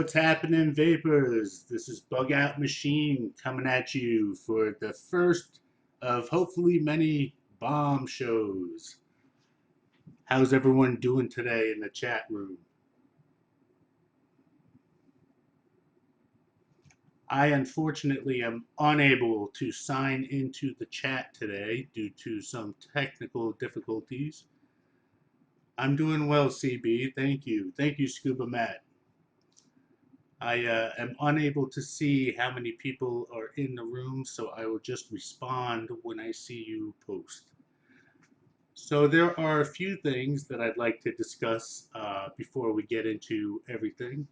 What's happening, vapors? This is BugOut Machine coming at you for the first of hopefully many bomb shows. How's everyone doing today in the chat room? I unfortunately am unable to sign into the chat today due to some technical difficulties. I'm doing well, CB. Thank you. Thank you, Scuba Matt. I am unable to see how many people are in the room, so I will just respond when I see you post. So there are a few things that I'd like to discuss before we get into everything.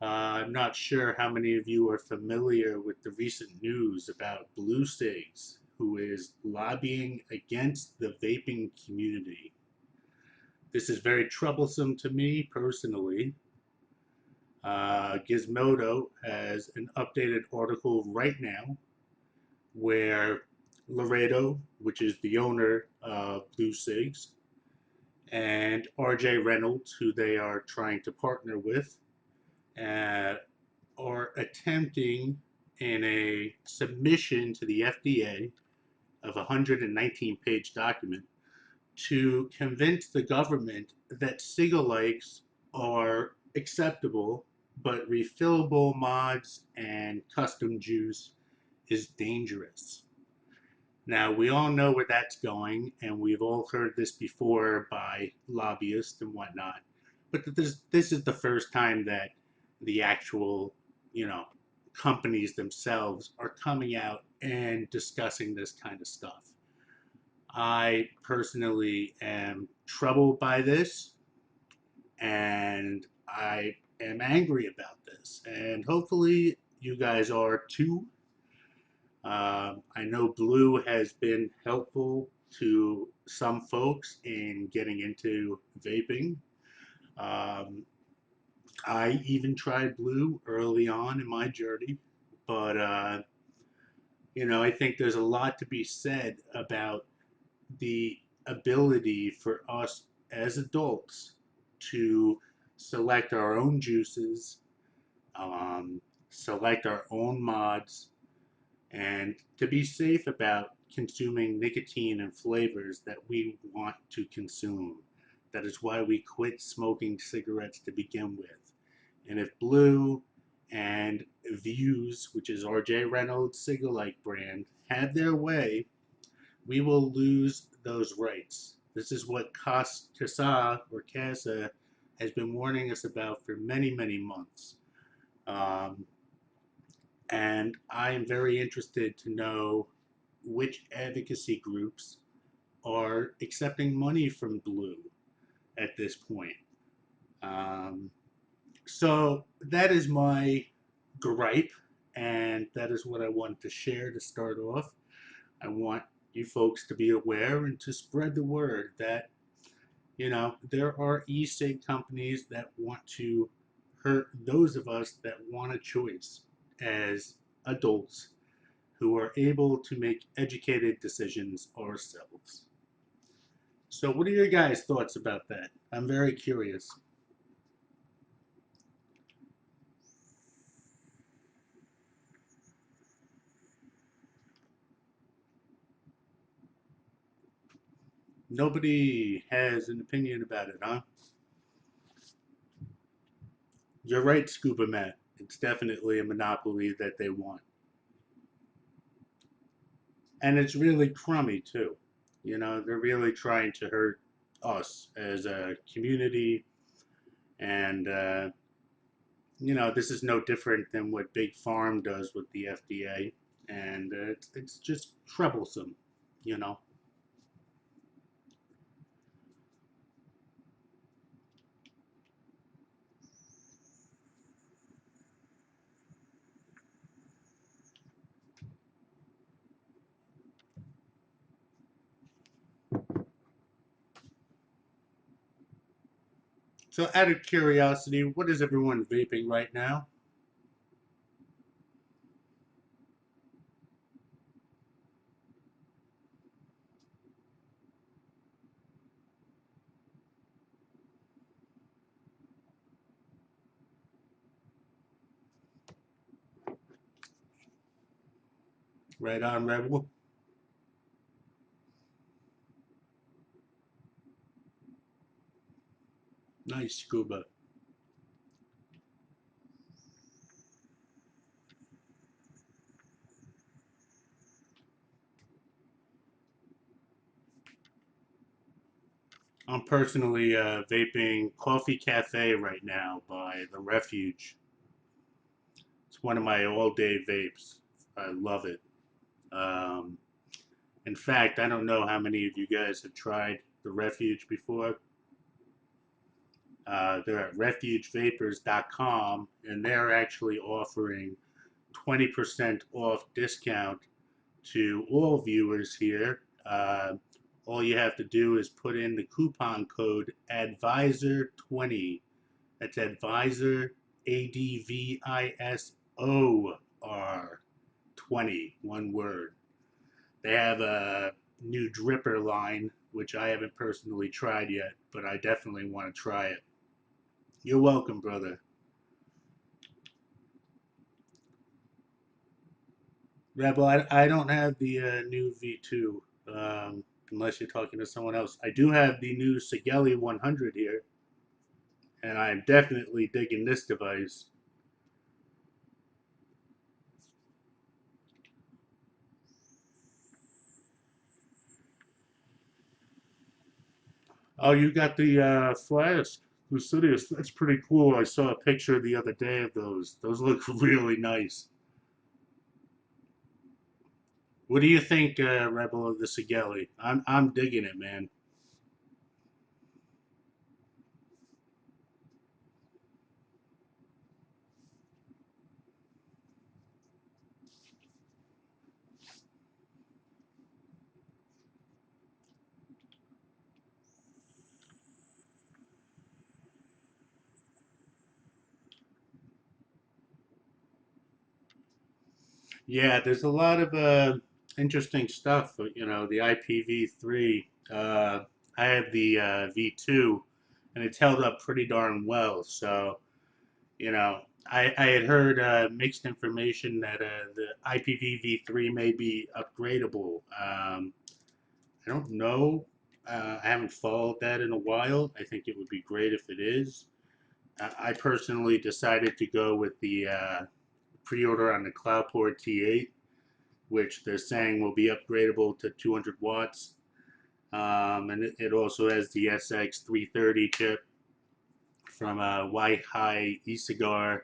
I'm not sure how many of you are familiar with the recent news about Blue Cigs, who is lobbying against the vaping community. This is very troublesome to me personally. Gizmodo has an updated article right now where Laredo, which is the owner of Blue Cigs, and RJ Reynolds, who they are trying to partner with, uh, are attempting in a submission to the FDA of a 119-page document to convince the government that cig-alikes are acceptable, but refillable mods and custom juice is dangerous. Now, we all know where that's going, and we've all heard this before by lobbyists and whatnot. But this is the first time that the actual, you know, companies themselves are coming out and discussing this kind of stuff. I personally am troubled by this, and I am angry about this. And hopefully, you guys are too. I know Blue has been helpful to some folks in getting into vaping. Um, I even tried Blue early on in my journey, but I think there's a lot to be said about the ability for us as adults to select our own juices, um, select our own mods, and to be safe about consuming nicotine and flavors that we want to consume. That is why we quit smoking cigarettes to begin with. And if Blue and Views, which is RJ Reynolds' Cigalike brand, have their way, we will lose those rights. This is what CASA has been warning us about for many, many months. Um, and I am very interested to know which advocacy groups are accepting money from Blue at this point. Um, so that is my gripe, and that is what I wanted to share to start off. I want you folks to be aware and to spread the word that, there are e-cig companies that want to hurt those of us that want a choice as adults who are able to make educated decisions ourselves. So, what are your guys' thoughts about that? I'm very curious. Nobody has an opinion about it, huh? You're right, Scuba Matt. It's definitely a monopoly that they want. And it's really crummy, too. They're really trying to hurt us as a community. And, this is no different than what Big Farm does with the FDA. And it's just troublesome, you know. So, out of curiosity, what is everyone vaping right now? Right on, Rebel. Nice scuba. I'm personally vaping Coffee Cafe right now by The Refuge. It's one of my all-day vapes. I love it. Um, in fact, I don't know how many of you guys have tried The Refuge before. They're at refugevapors.com, and they're actually offering 20% off discount to all viewers here. All you have to do is put in the coupon code ADVISOR20. That's Advisor, ADVISOR 20, one word. They have a new dripper line, which I haven't personally tried yet, but I definitely want to try it. You're welcome, brother. Rebel, I don't have the new V2, unless you're talking to someone else. I do have the new Sigeli 100 here, and I'm definitely digging this device. Oh, you got the Flask Lucidius. That's pretty cool. I saw a picture the other day of those. Those look really nice. What do you think, Rebel, of the Sigeli? I'm digging it, man. Yeah, there's a lot of interesting stuff. You know, the IPv3. I have the V2, and it's held up pretty darn well. So, you know, I had heard mixed information that the IPv3 may be upgradable. I don't know. I haven't followed that in a while. I think it would be great if it is. I personally decided to go with the pre-order on the CloudPort T8, which they're saying will be upgradable to 200 watts. And it also has the SX330 chip from Wi-Fi eCigar,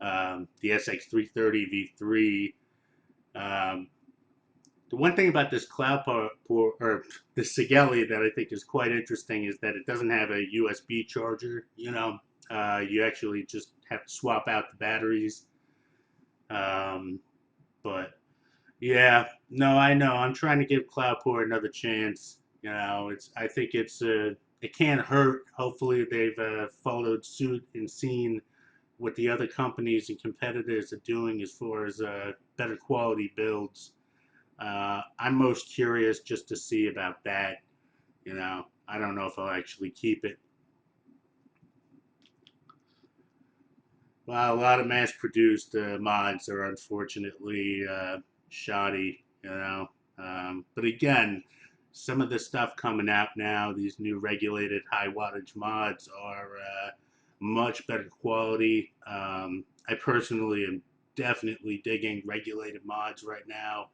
the SX330 V3. Um, the one thing about this or the Sigeli that I think is quite interesting is that it doesn't have a USB charger. You actually just have to swap out the batteries. Um, but Yeah, no, I know. I'm trying to give Cloudport another chance. I think it can't hurt. Hopefully, they've followed suit and seen what the other companies and competitors are doing as far as better quality builds. I'm most curious just to see about that. I don't know if I'll actually keep it. Well, a lot of mass-produced mods are unfortunately shoddy, But again, some of the stuff coming out now, these new regulated high wattage mods are much better quality. I personally am definitely digging regulated mods right now.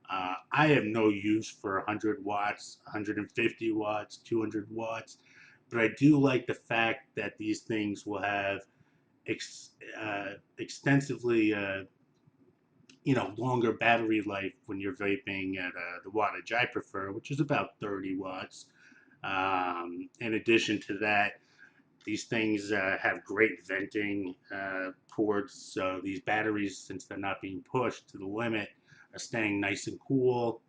I have no use for 100 watts, 150 watts, 200 watts, but I do like the fact that these things will have extensively, longer battery life when you're vaping at the wattage I prefer, which is about 30 watts. In addition to that, these things have great venting ports, so these batteries, since they're not being pushed to the limit, are staying nice and cool.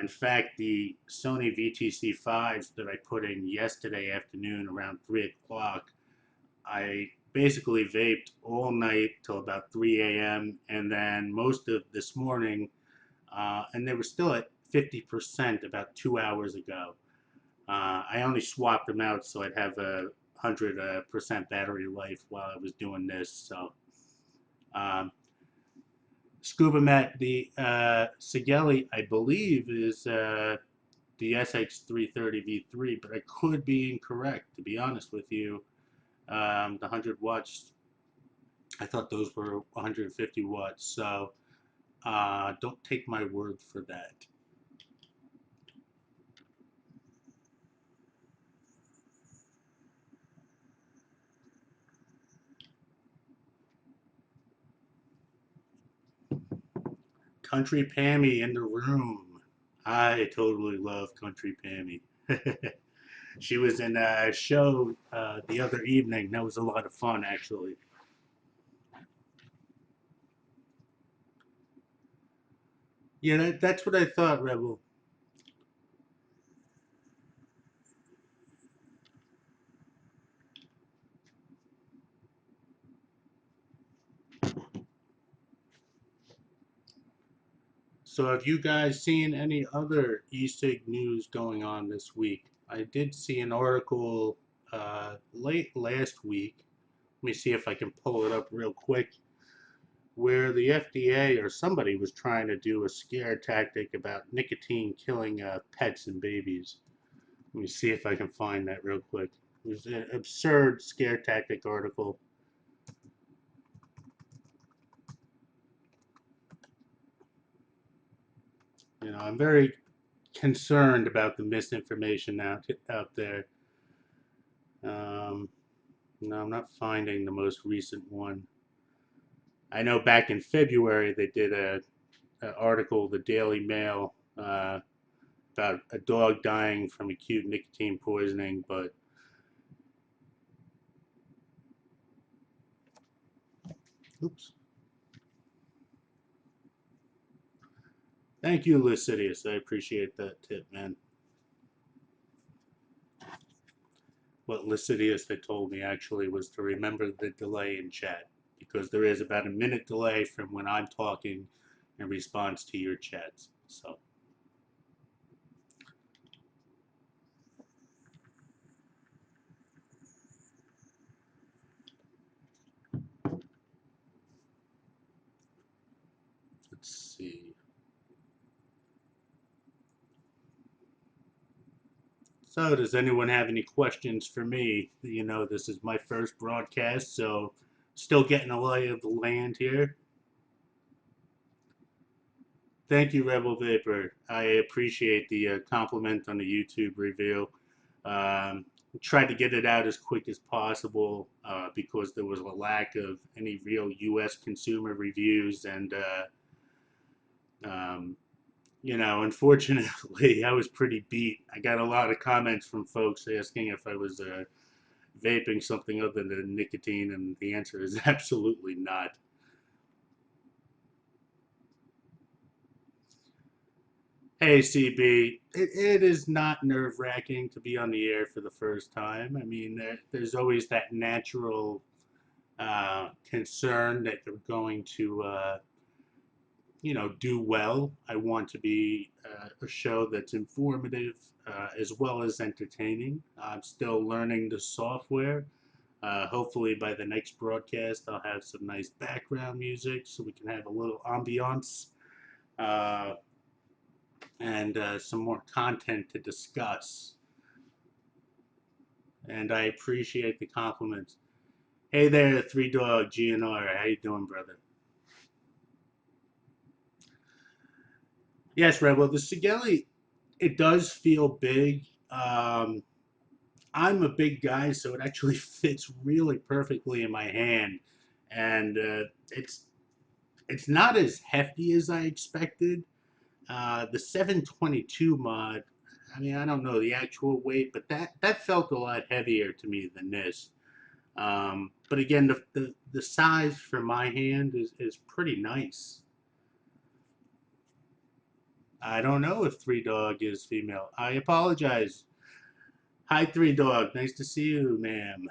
In fact, the Sony VTC5s that I put in yesterday afternoon around 3 o'clock, I basically vaped all night till about 3 a.m. and then most of this morning, and they were still at 50% about 2 hours ago. I only swapped them out so I'd have a 100% battery life while I was doing this. So, um, Scuba Mat, the Sigeli, I believe, is the SX330 V3, but I could be incorrect, to be honest with you. The 100 watts, I thought those were 150 watts, so don't take my word for that. Country Pammy in the room. I totally love Country Pammy. She was in a show the other evening. That was a lot of fun, actually. Yeah, that's what I thought, Rebel. So, have you guys seen any other Ecig news going on this week? I did see an article late last week. Let me see if I can pull it up real quick. Where the FDA or somebody was trying to do a scare tactic about nicotine killing pets and babies. Let me see if I can find that real quick. It was an absurd scare tactic article. I'm very concerned about the misinformation out there. Um, no, I'm not finding the most recent one. I know back in February they did a article, the Daily Mail, about a dog dying from acute nicotine poisoning, but oops. Thank you, Lycidius. I appreciate that tip, man. What Lycidius had told me actually was to remember the delay in chat because there is about a minute delay from when I'm talking in response to your chats. So let's see. So, does anyone have any questions for me? This is my first broadcast, so still getting a lay of the land here. Thank you, Rebel Vapor. I appreciate the compliment on the YouTube review. Um, Tried to get it out as quick as possible because there was a lack of any real U.S. consumer reviews, and um, unfortunately, I was pretty beat. I got a lot of comments from folks asking if I was vaping something other than nicotine, and the answer is absolutely not. Hey, CB, it is not nerve wracking to be on the air for the first time. I mean, there's always that natural concern that you're going to, do well. I want to be a show that's informative as well as entertaining. I'm still learning the software. Hopefully, by the next broadcast, I'll have some nice background music so we can have a little ambiance. Uh, and some more content to discuss. And I appreciate the compliments. Hey there, Three Dog GNR. How you doing, brother? Yes, Rebel. The Sigeli, it does feel big. I'm a big guy, so it actually fits really perfectly in my hand, and it's not as hefty as I expected. The 722 mod, I mean, I don't know the actual weight, but that felt a lot heavier to me than this. But again, the size for my hand is pretty nice. I don't know if Three Dog is female. I apologize. Hi, Three Dog. Nice to see you, ma'am.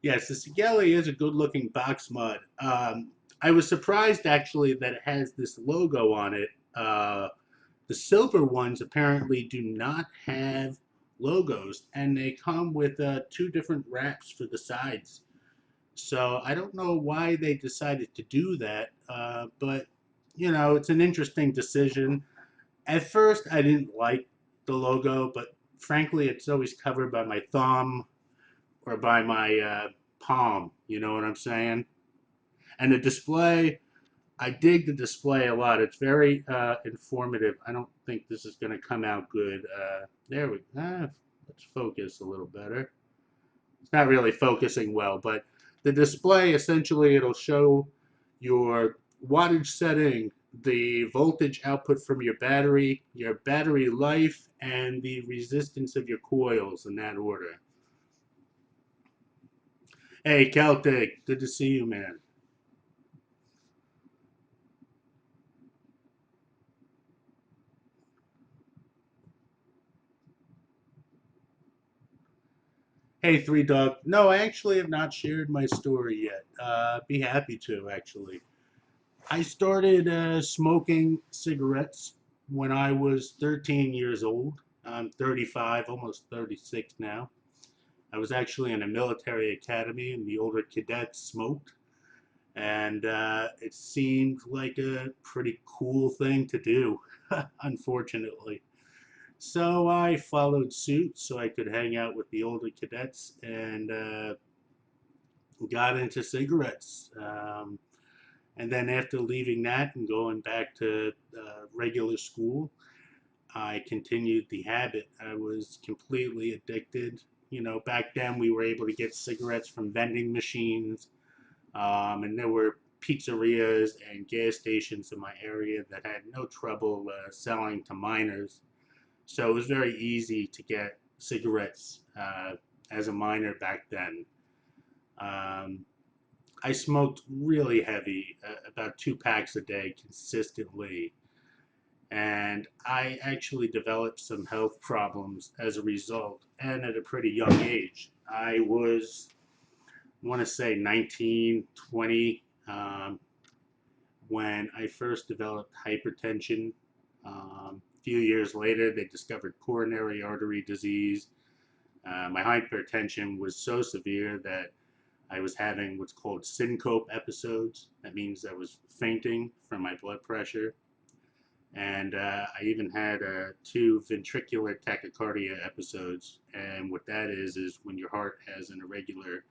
Yes, the Sigelei is a good-looking box mud. I was surprised actually that it has this logo on it. The silver ones apparently do not have logos, and they come with two different wraps for the sides. So I don't know why they decided to do that, but it's an interesting decision. At first, I didn't like the logo, but frankly, it's always covered by my thumb or by my palm. You know what I'm saying? And the display, I dig the display a lot. It's very informative. I don't think this is going to come out good. There we go. Let's focus a little better. It's not really focusing well, but the display essentially it'll show your wattage setting, the voltage output from your battery life, and the resistance of your coils in that order. Hey, Celtic, good to see you, man. Hey, Three Dog. No, I actually have not shared my story yet. Be happy to, actually. I started smoking cigarettes when I was 13 years old. I'm 35, almost 36 now. I was actually in a military academy, and the older cadets smoked. And it seemed like a pretty cool thing to do, unfortunately. So I followed suit so I could hang out with the older cadets and got into cigarettes. And then after leaving that and going back to regular school, I continued the habit. I was completely addicted. Back then we were able to get cigarettes from vending machines, and there were pizzerias and gas stations in my area that had no trouble selling to minors. So it was very easy to get cigarettes as a minor back then. Um, I smoked really heavy, about 2 packs a day consistently, and I actually developed some health problems as a result, and at a pretty young age. I want to say 19, 20, when I first developed hypertension. A few years later, they discovered coronary artery disease. My hypertension was so severe that I was having what's called syncope episodes. That means I was fainting from my blood pressure. And I even had 2 ventricular tachycardia episodes. And what that is when your heart has an irregular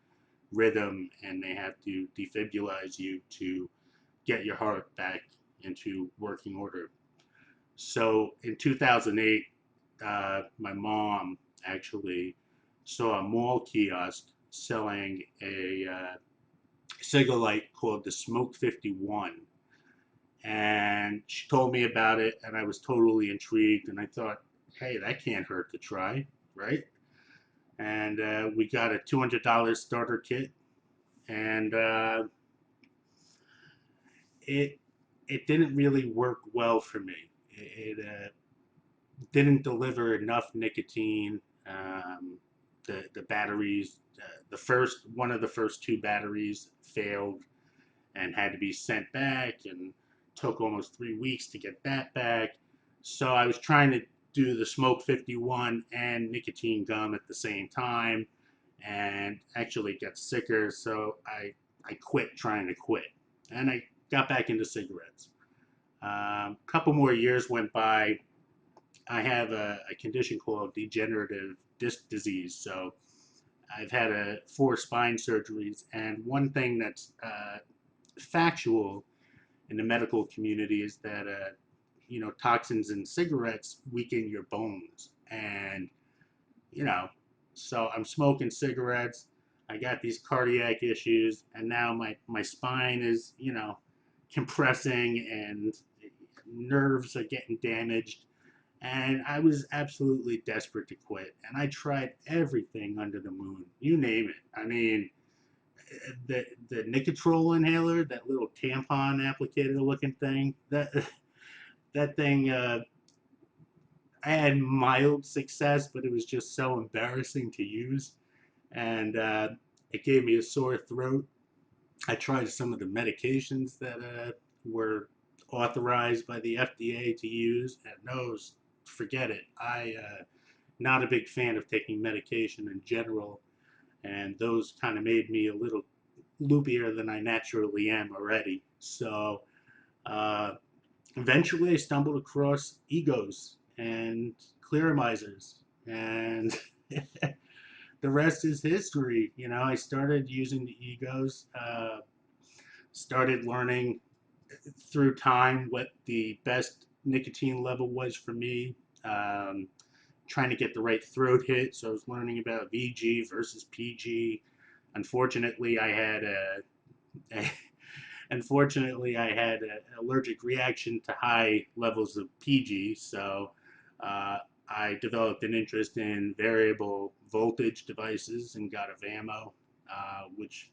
rhythm and they have to defibrilize you to get your heart back into working order. So in 2008, my mom actually saw a mall kiosk selling a Cigalite called the Smoke 51. And she told me about it, and I was totally intrigued. And I thought, hey, that can't hurt to try, right? And we got a $200 starter kit, and it it didn't really work well for me. It didn't deliver enough nicotine. The batteries, the first one of the first 2 batteries failed and had to be sent back, and took almost 3 weeks to get that back. So I was trying to do the Smoke 51 and nicotine gum at the same time, and actually got sicker. So I quit trying to quit, and I got back into cigarettes. A couple more years went by. I have a condition called degenerative disc disease. So I've had 4 spine surgeries, and one thing that's factual in the medical community is that toxins in cigarettes weaken your bones, and you know, so I'm smoking cigarettes. I got these cardiac issues, and now my spine is compressing, and nerves are getting damaged. And I was absolutely desperate to quit. And I tried everything under the moon, you name it. I mean, the Nicotrol inhaler, that little tampon applicator looking thing, that thing, I had mild success, but it was just so embarrassing to use. And It gave me a sore throat. I tried some of the medications that were authorized by the FDA to use, and those, forget it. I not a big fan of taking medication in general, and those kind of made me a little loopier than I naturally am already. So uh, eventually, I stumbled across egos and clearamizers, and the rest is history. You know, I started using the egos, started learning through time what the best nicotine level was for me. Um, Trying to get the right throat hit, so I was learning about VG versus PG. Unfortunately, I had a unfortunately I had an allergic reaction to high levels of PG, so uh, I developed an interest in variable voltage devices and got a VAMO, which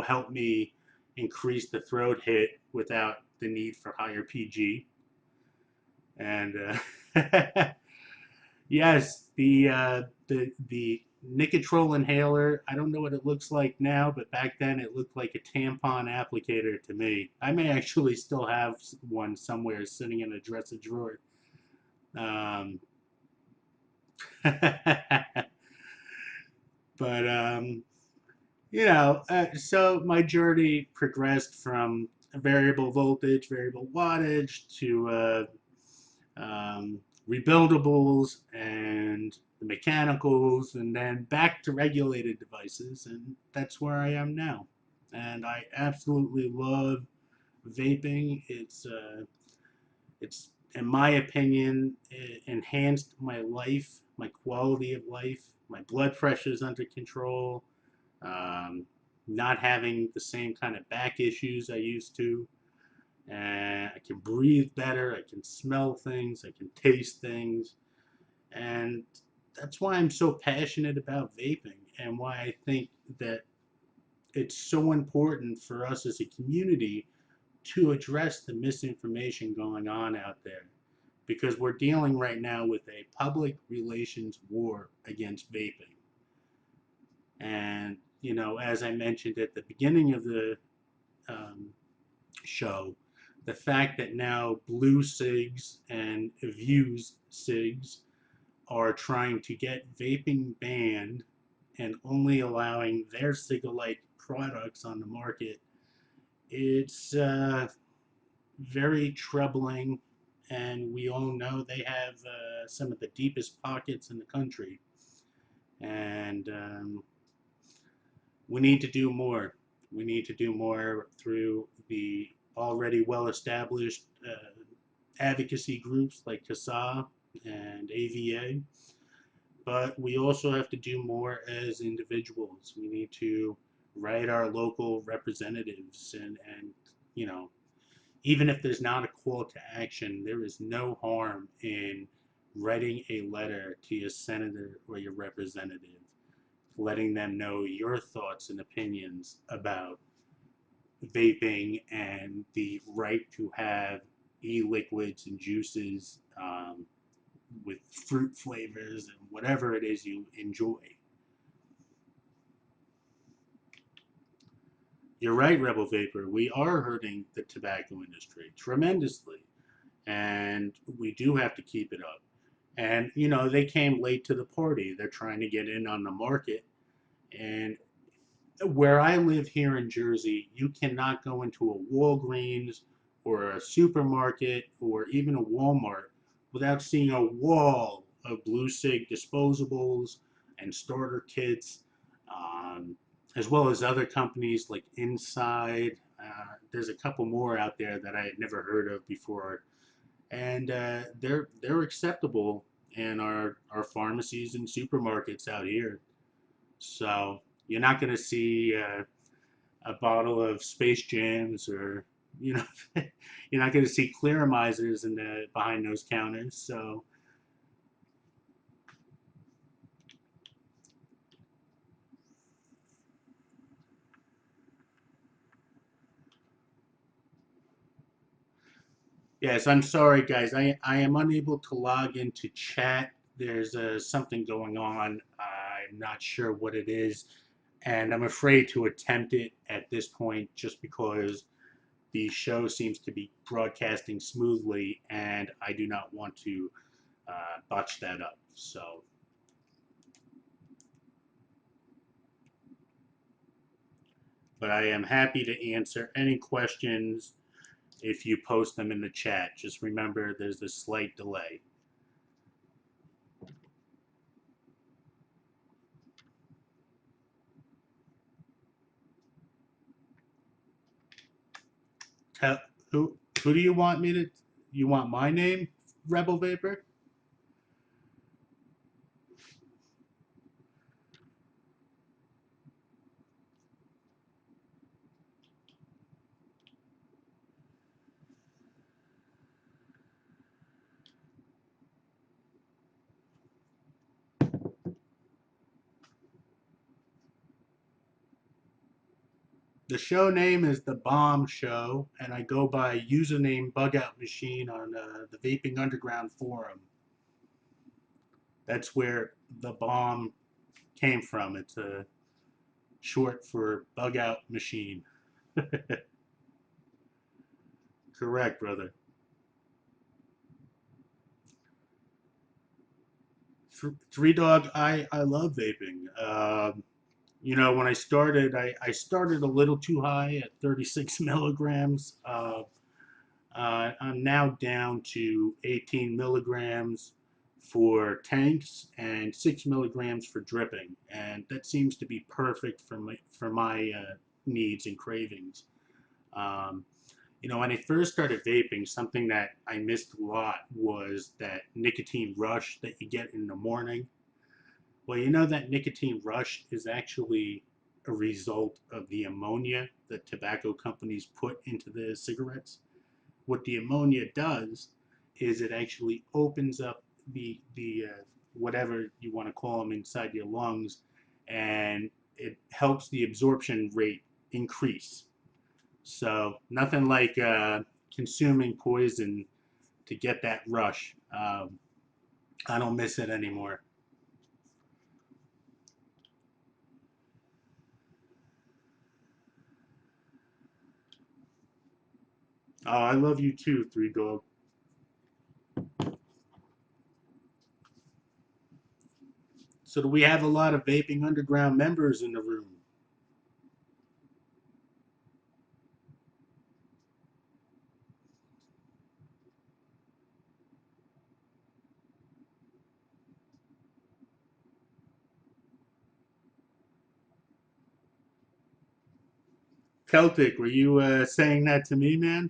helped me increase the throat hit without the need for higher PG. And yes, the Nicotrol inhaler. I don't know what it looks like now, but back then it looked like a tampon applicator to me. I may actually still have one somewhere sitting in a dresser drawer. Um, but so my journey progressed from variable voltage, variable wattage to rebuildables and the mechanicals, and then back to regulated devices, and that's where I am now. And I absolutely love vaping. It's in my opinion, it enhanced my life, my quality of life. My blood pressure is under control. Um, Not having the same kind of back issues I used to, and I can breathe better, I can smell things, I can taste things, and that's why I'm so passionate about vaping and why I think that it's so important for us as a community to address the misinformation going on out there, because we're dealing right now with a public relations war against vaping. And as I mentioned at the beginning of the um, show, the fact that now blue cigs and views cigs are trying to get vaping banned and only allowing their cig-alike products on the market, it's very troubling. And we all know they have some of the deepest pockets in the country. And we need to do more. We need to do more through the already well-established advocacy groups like CASA and AVA, but we also have to do more as individuals. We need to write our local representatives, and you know, even if there's not a call to action, there is no harm in writing a letter to your senator or your representative, letting them know your thoughts and opinions about vaping and the right to have e-liquids and juices with fruit flavors and whatever it is you enjoy. You're right, Rebel Vapor. We are hurting the tobacco industry tremendously, and we do have to keep it up. And they came late to the party. They're trying to get in on the market, and where I live here in Jersey, you cannot go into a Walgreens or a supermarket or even a Walmart without seeing a wall of blue cig disposables and starter kits, um, as well as other companies like Inside. There's a couple more out there that I had never heard of before, and they're acceptable in our pharmacies and supermarkets out here. So you're not going to see a bottle of Space Jams, or you know you're not going to see clearamizers in the behind those counters. So yes, I'm sorry guys, I am unable to log into chat. There's something going on. I'm not sure what it is. and I'm afraid to attempt it at this point just because the show seems to be broadcasting smoothly, and I do not want to botch that up. So, but I am happy to answer any questions if you post them in the chat. Just remember there's a slight delay. Tell, who do you want me to? You want my name, Rebel Vapor? The show name is The Bomb Show, and I go by username BugOut Machine on the Vaping Underground forum. That's where the bomb came from. It's a short for BugOut Machine. Correct, brother. Three Dog, I love vaping. When I started, I started a little too high at 36 milligrams. I'm now down to 18 milligrams for tanks and 6 milligrams for dripping, and that seems to be perfect for my needs and cravings. Um, when I first started vaping, something that I missed a lot was that nicotine rush that you get in the morning. Well, that nicotine rush is actually a result of the ammonia that tobacco companies put into the cigarettes. What the ammonia does is it actually opens up the whatever you want to call them inside your lungs, and it helps the absorption rate increase. So nothing like consuming poison to get that rush. I don't miss it anymore. Oh, I love you too, Three Dog. So do we have a lot of Vaping Underground members in the room? Celtic, were you saying that to me, man?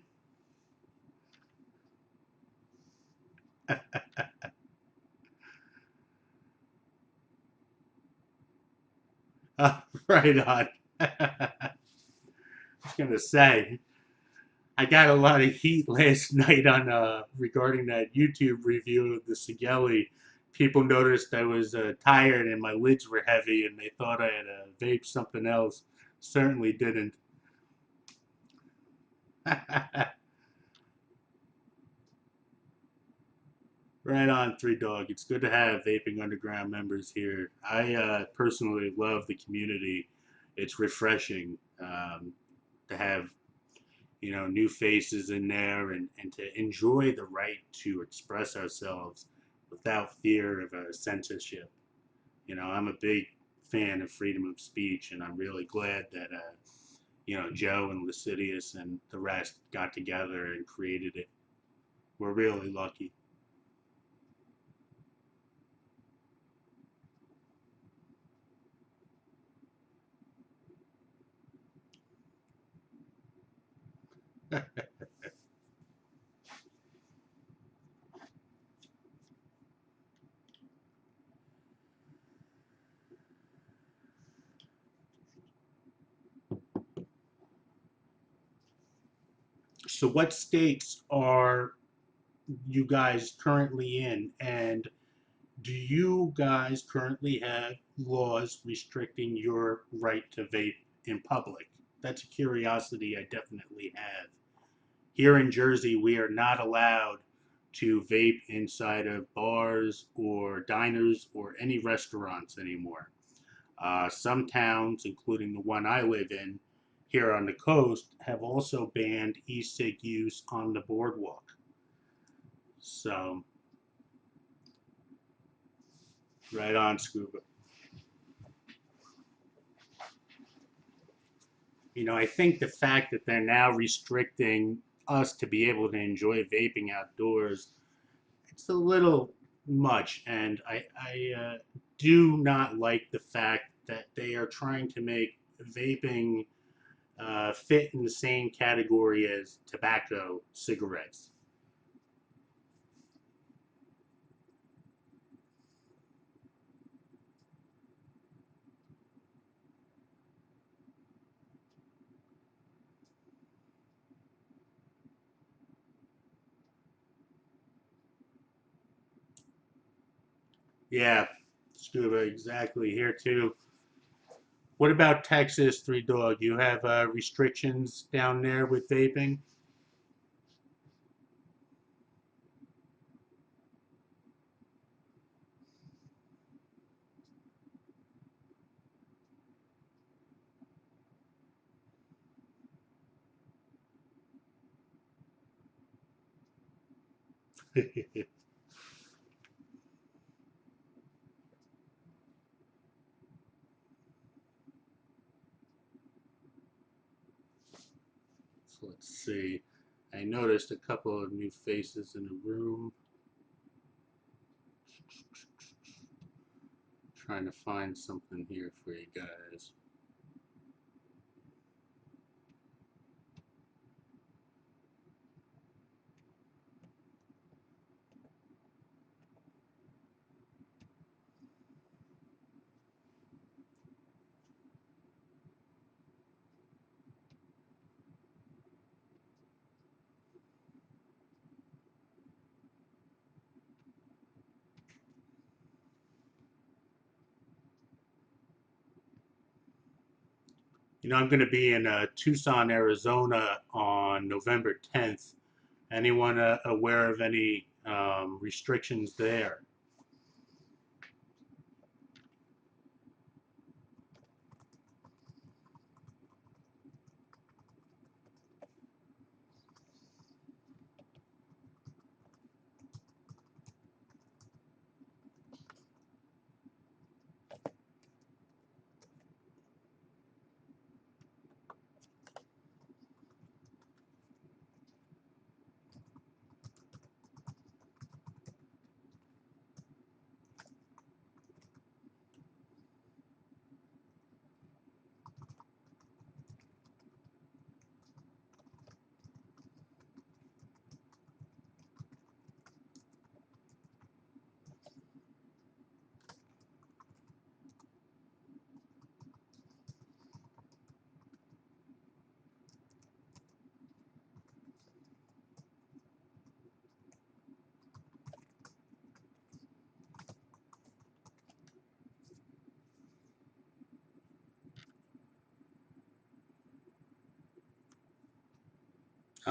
Right on. I was gonna say, I got a lot of heat last night on regarding that YouTube review of the Sigelli. People noticed I was tired and my lids were heavy, and they thought I had vaped something else. Certainly didn't. Right on, Three Dog. It's good to have Vaping Underground members here. I personally love the community. It's refreshing to have new faces in there, and to enjoy the right to express ourselves without fear of censorship. I'm a big fan of freedom of speech, and I'm really glad that Joe and Lascivious and the rest got together and created it. We're really lucky. So, what states are you guys currently in, and do you guys currently have laws restricting your right to vape in public? That's a curiosity I definitely have. Here in Jersey, we are not allowed to vape inside of bars or diners or any restaurants anymore. Some towns, including the one I live in here on the coast, have also banned e-cig use on the boardwalk. So, right on, Scuba. I think the fact that they're now restricting us to be able to enjoy vaping outdoors, it's a little much, and I do not like the fact that they are trying to make vaping fit in the same category as tobacco cigarettes. Yeah, Scuba, exactly. Here too. What about Texas, Three Dog? You have restrictions down there with vaping? So let's see. I noticed a couple of new faces in the room. Trying to find something here for you guys. I'm going to be in Tucson, Arizona on November 10th. Anyone aware of any restrictions there?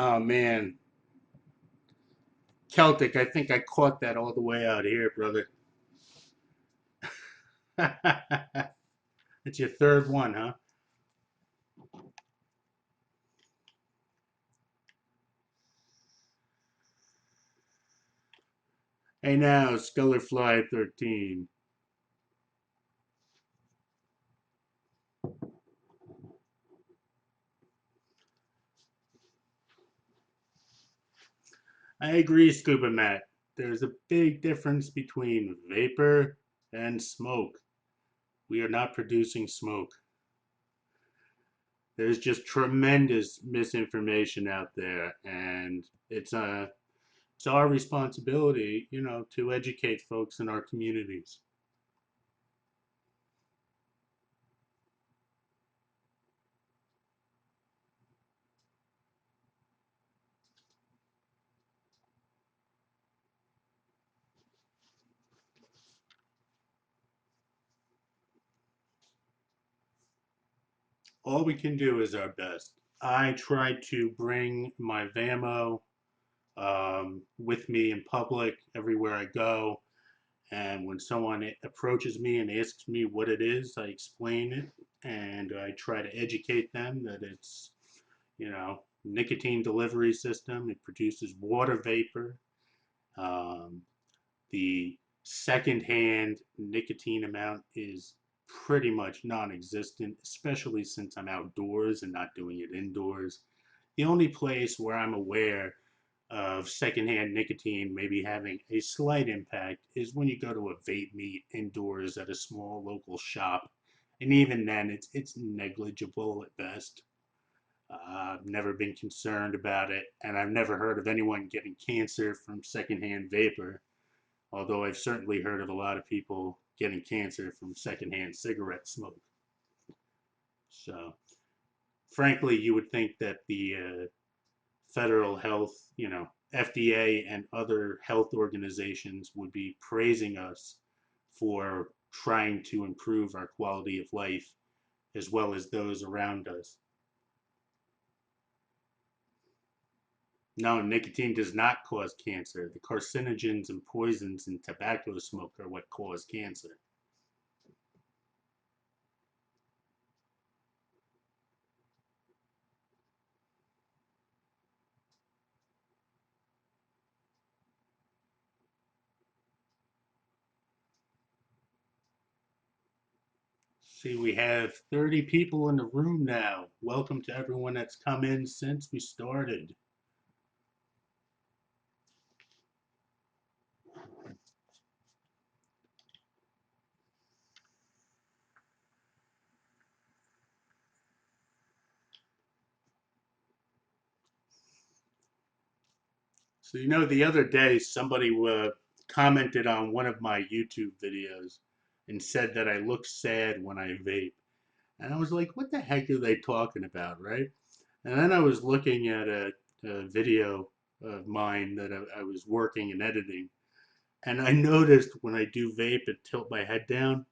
Oh man, Celtic, I think I caught that all the way out here, brother. It's your third one, huh? Hey now, Scullerfly 13. I agree, Scuba Matt. There's a big difference between vapor and smoke. We are not producing smoke. There's just tremendous misinformation out there, and it's our responsibility, to educate folks in our communities. All we can do is our best. I try to bring my Vamo with me in public everywhere I go, And when someone approaches me and asks me what it is, I explain it and I try to educate them that it's, nicotine delivery system. It produces water vapor. Um, the secondhand nicotine amount is pretty much non-existent, especially since I'm outdoors and not doing it indoors. The only place where I'm aware of secondhand nicotine maybe having a slight impact is when you go to a vape meet indoors at a small local shop, and even then it's negligible at best. I've never been concerned about it, and I've never heard of anyone getting cancer from secondhand vapor, although I've certainly heard of a lot of people getting cancer from secondhand cigarette smoke. So, frankly, you would think that the federal health, FDA and other health organizations would be praising us for trying to improve our quality of life as well as those around us. No, nicotine does not cause cancer. The carcinogens and poisons in tobacco smoke are what cause cancer. See, we have 30 people in the room now. Welcome to everyone that's come in since we started. So, the other day somebody commented on one of my YouTube videos and said that I look sad when I vape. And I was like, what the heck are they talking about, right? And then I was looking at a video of mine that I was working and editing. And I noticed when I do vape and tilt my head down,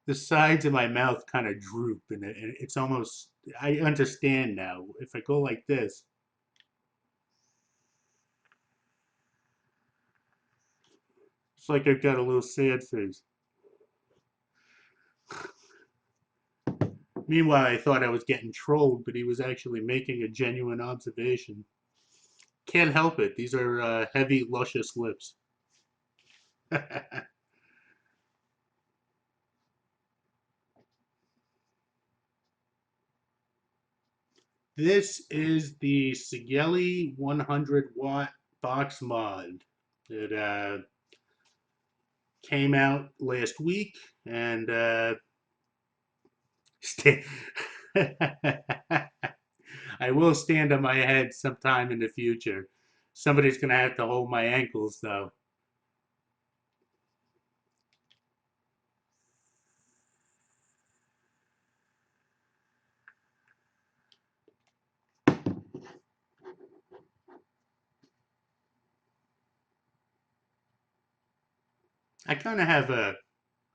the sides of my mouth kind of droop. And it's almost, I understand now. If I go like this, it's like I've got a little sad face. Meanwhile, I thought I was getting trolled, but he was actually making a genuine observation. Can't help it. These are heavy, luscious lips. This is the Sigeli 100-watt box mod. It came out last week, and sta- I will stand on my head sometime in the future. Somebody's gonna have to hold my ankles, though. I kind of have a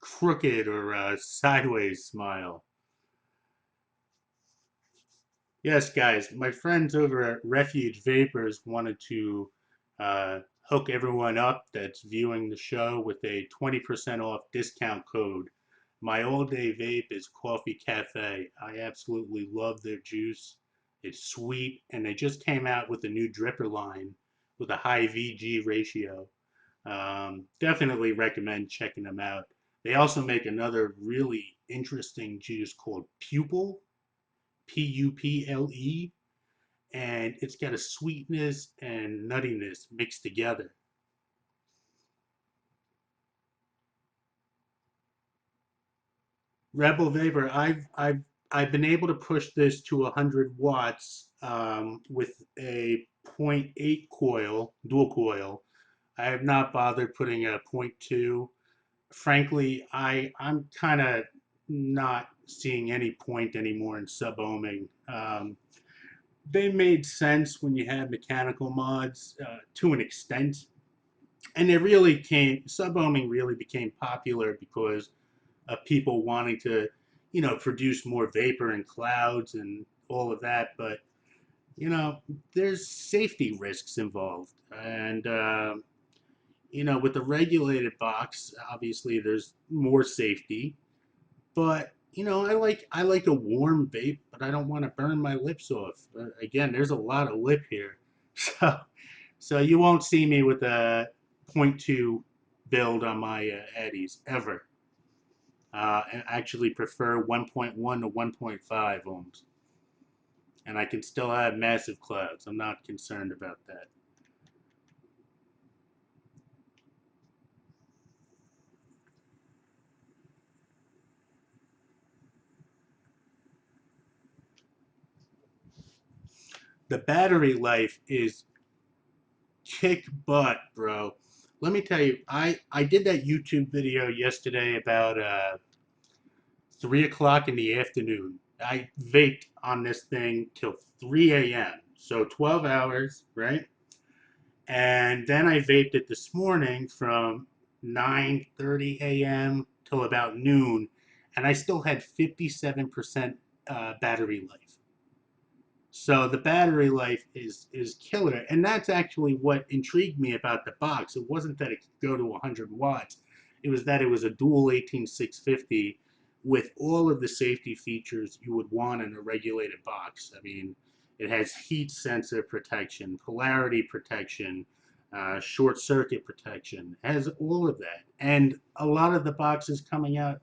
crooked or sideways smile. Yes, guys, my friends over at Refuge Vapors wanted to hook everyone up that's viewing the show with a 20% off discount code. My all day vape is Coffee Cafe. I absolutely love their juice. It's sweet, and they just came out with a new dripper line with a high VG ratio. Definitely recommend checking them out. They also make another really interesting juice called Pupil, Puple, and it's got a sweetness and nuttiness mixed together. Rebel Vapor, I've been able to push this to 100 watts with a zero point 0.8 coil, dual coil. I have not bothered putting a zero point 0.2. Frankly, I'm kind of not seeing any point anymore in sub-ohming. They made sense when you had mechanical mods to an extent, and it really came sub-ohming really became popular because of people wanting to, produce more vapor and clouds and all of that. But there's safety risks involved, and with the regulated box, obviously there's more safety. But I like a warm vape, but I don't want to burn my lips off. Again, there's a lot of lip here, so you won't see me with a point 0.2 build on my Eddies ever. I actually prefer 1.1 to 1.5 ohms, and I can still have massive clouds. I'm not concerned about that. The battery life is kick butt, bro. Let me tell you, I did that YouTube video yesterday about 3 o'clock in the afternoon. I vaped on this thing till 3 a.m. So 12 hours, right? And then I vaped it this morning from 9:30 a.m. till about noon, and I still had 57% battery life. So the battery life is killer, and that's actually what intrigued me about the box. It wasn't that it could go to 100 watts; it was that it was a dual 18650 with all of the safety features you would want in a regulated box. I mean, it has heat sensor protection, polarity protection, short circuit protection. It has all of that, and a lot of the boxes coming out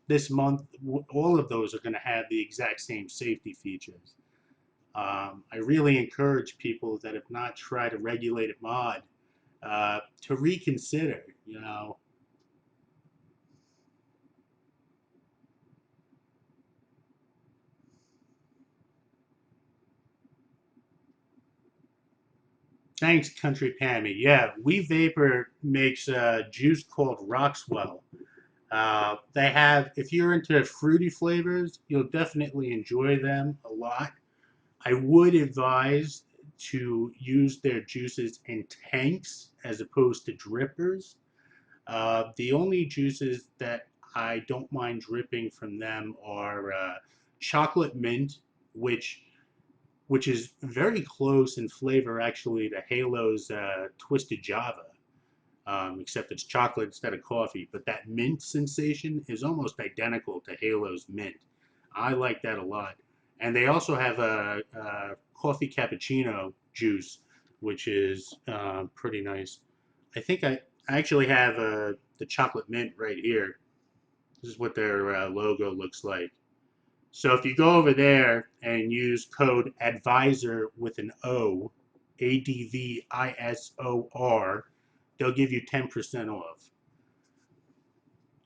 this month, all of those are going to have the exact same safety features. I really encourage people that have not tried a regulated mod to reconsider. Thanks, Country Pammy. Yeah, We Vapor makes a juice called Roxwell. They have, if you're into fruity flavors, you'll definitely enjoy them a lot. I would advise to use their juices in tanks as opposed to drippers. The only juices that I don't mind dripping from them are chocolate mint, which is very close in flavor actually to Halo's Twisted Java, except it's chocolate instead of coffee. But that mint sensation is almost identical to Halo's mint. I like that a lot. And they also have a coffee cappuccino juice, which is pretty nice. I think I actually have the chocolate mint right here. This is what their logo looks like. So if you go over there and use code ADVISOR with an O, ADVISOR, they'll give you 10% off.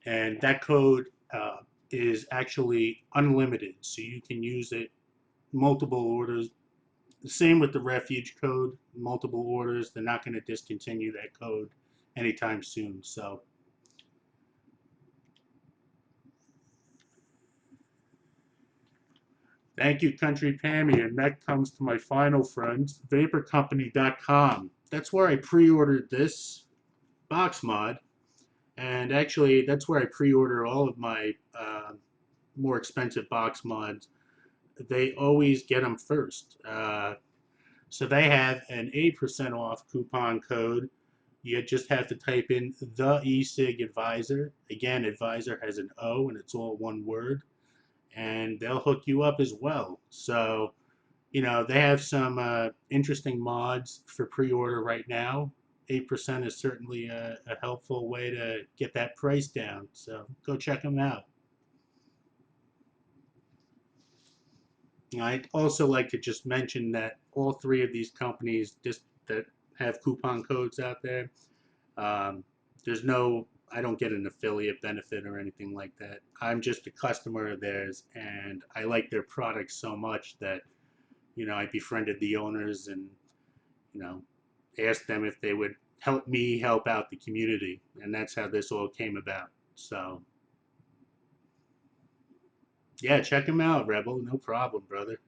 And that code is actually unlimited, so you can use it multiple orders. The same with the refuge code, multiple orders. They're not going to discontinue that code anytime soon. So thank you, Country Pammy. And that comes to my final friends, vaporcompany.com. That's where I pre ordered this box mod. And actually, that's where I pre order all of my more expensive box mods. They always get them first. So they have an 8% off coupon code. You just have to type in the Ecig Advisor. Again, advisor has an O and it's all one word. And they'll hook you up as well. So they have some interesting mods for pre-order right now. 8% is certainly a helpful way to get that price down. So go check them out. I'd also like to just mention that all three of these companies just that have coupon codes out there, um, there's no, I don't get an affiliate benefit or anything like that. I'm just a customer of theirs, and I like their products so much that I befriended the owners and you know asked them if they would help me help out the community, and that's how this all came about. So yeah, check them out, Rebel. No problem, brother.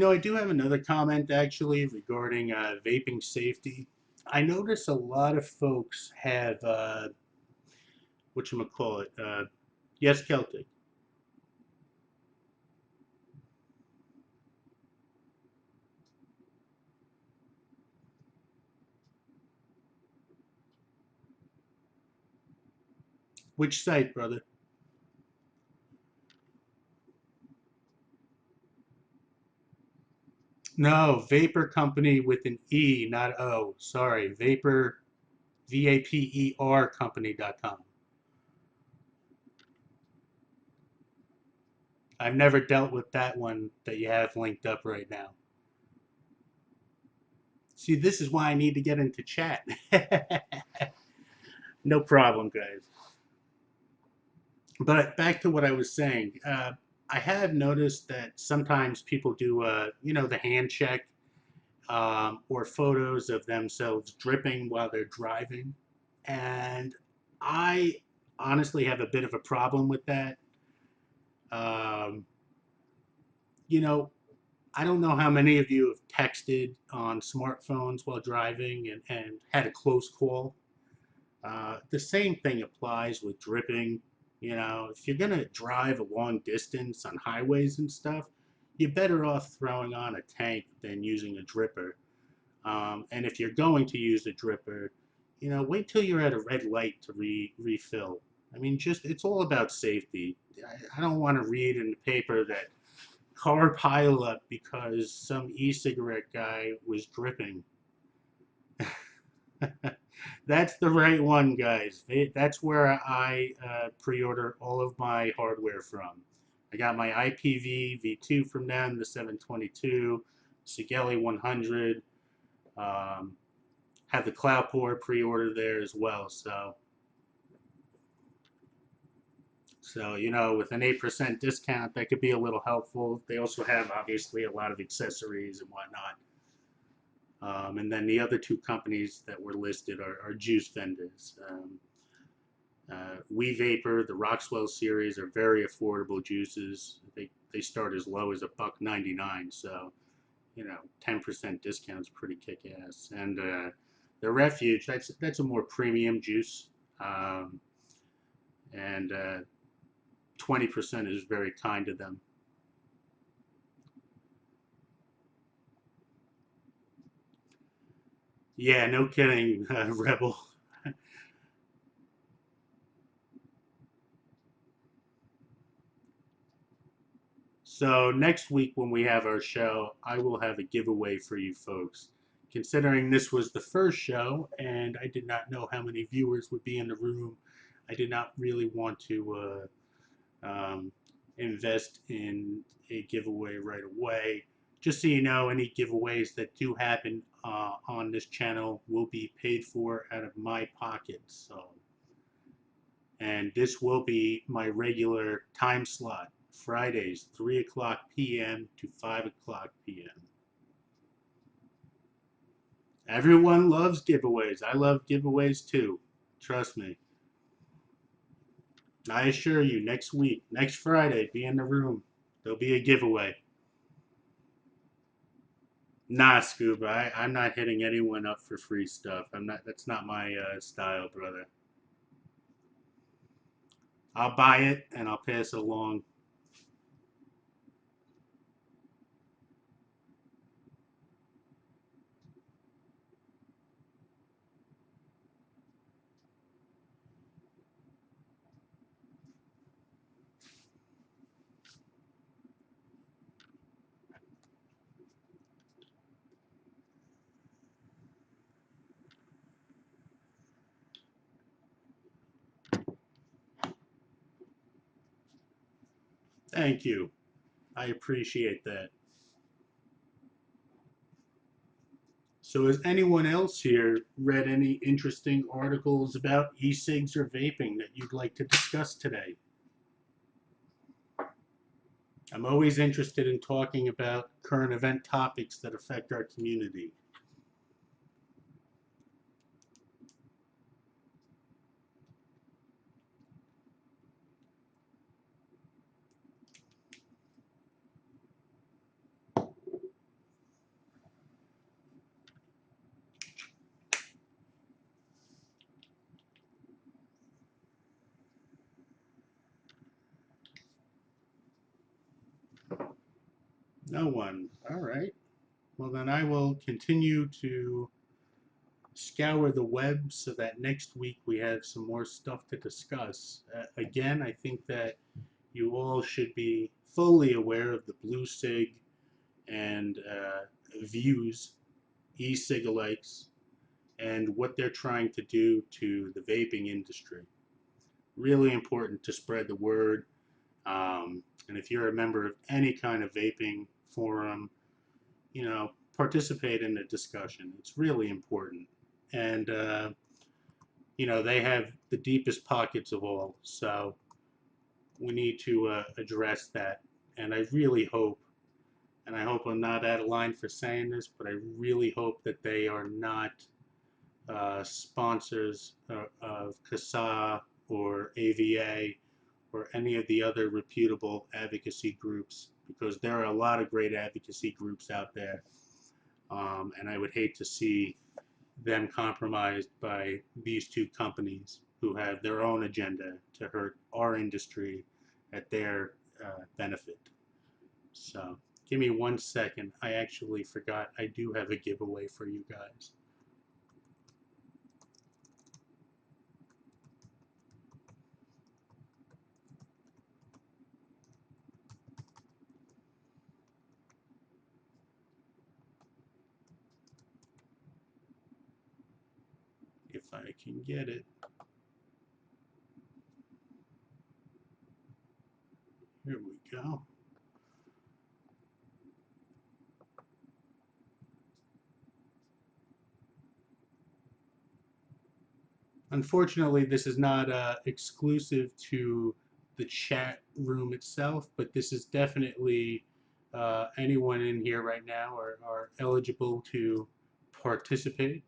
I do have another comment actually regarding vaping safety. I notice a lot of folks have whatchamacallit, yes, Celtic. Which site, brother? No, Vapor Company with an E, not O. Sorry, Vapor, VAPER Company.com. I've never dealt with that one that you have linked up right now. See, this is why I need to get into chat. No problem, guys. But back to what I was saying. I have noticed that sometimes people do, the hand check or photos of themselves dripping while they're driving. And I honestly have a bit of a problem with that. Um, you know, I don't know how many of you have texted on smartphones while driving and had a close call. The same thing applies with dripping. If you're going to drive a long distance on highways and stuff, you're better off throwing on a tank than using a dripper. And if you're going to use a dripper, wait till you're at a red light to refill. I mean, just it's all about safety. I don't want to read in the paper that car pileup because some e-cigarette guy was dripping. That's the right one, guys. That's where I pre-order all of my hardware from. I got my IPV V2 from them, the 722, Sigeli 100. Um, have the Cloudport pre-order there as well. So with an 8% discount, that could be a little helpful. They also have obviously a lot of accessories and whatnot. And then the other two companies that were listed are juice vendors. We Vapor, the Roxwell series are very affordable juices. They start as low as $1.99. So 10% discount is pretty kick ass. And the Refuge, that's a more premium juice. Um, and 20% is very kind to them. Yeah, no kidding, Rebel. So next week when we have our show, I will have a giveaway for you folks. Considering this was the first show and I did not know how many viewers would be in the room, I did not really want to invest in a giveaway right away. Just so you know, any giveaways that do happen on this channel will be paid for out of my pocket. And this will be my regular time slot, Fridays, 3 o'clock p.m. to 5 o'clock p.m. Everyone loves giveaways. I love giveaways too. Trust me. I assure you, next week, next Friday, be in the room. There'll be a giveaway. Nah, Scuba, I'm not hitting anyone up for free stuff. I'm not. That's not my style, brother. I'll buy it and I'll pass it along. Thank you. I appreciate that. So, has anyone else here read any interesting articles about e-cigs or vaping that you'd like to discuss today? I'm always interested in talking about current event topics that affect our community. No one. All right. Well, then I will continue to scour the web so that next week we have some more stuff to discuss. Again, I think that you all should be fully aware of the blue sig and views, e-cigalikes, and what they're trying to do to the vaping industry. Really important to spread the word. And if you're a member of any kind of vaping forum, participate in the discussion. It's really important. And, they have the deepest pockets of all. So we need to address that. And I really hope, and I hope I'm not out of line for saying this, but I really hope that they are not sponsors of CASA or AVA or any of the other reputable advocacy groups, because there are a lot of great advocacy groups out there. And I would hate to see them compromised by these two companies who have their own agenda to hurt our industry at their benefit. So give me 1 second. I actually forgot I do have a giveaway for you guys. If I can get it. Here we go. Unfortunately, this is not exclusive to the chat room itself, but this is definitely anyone in here right now are eligible to participate.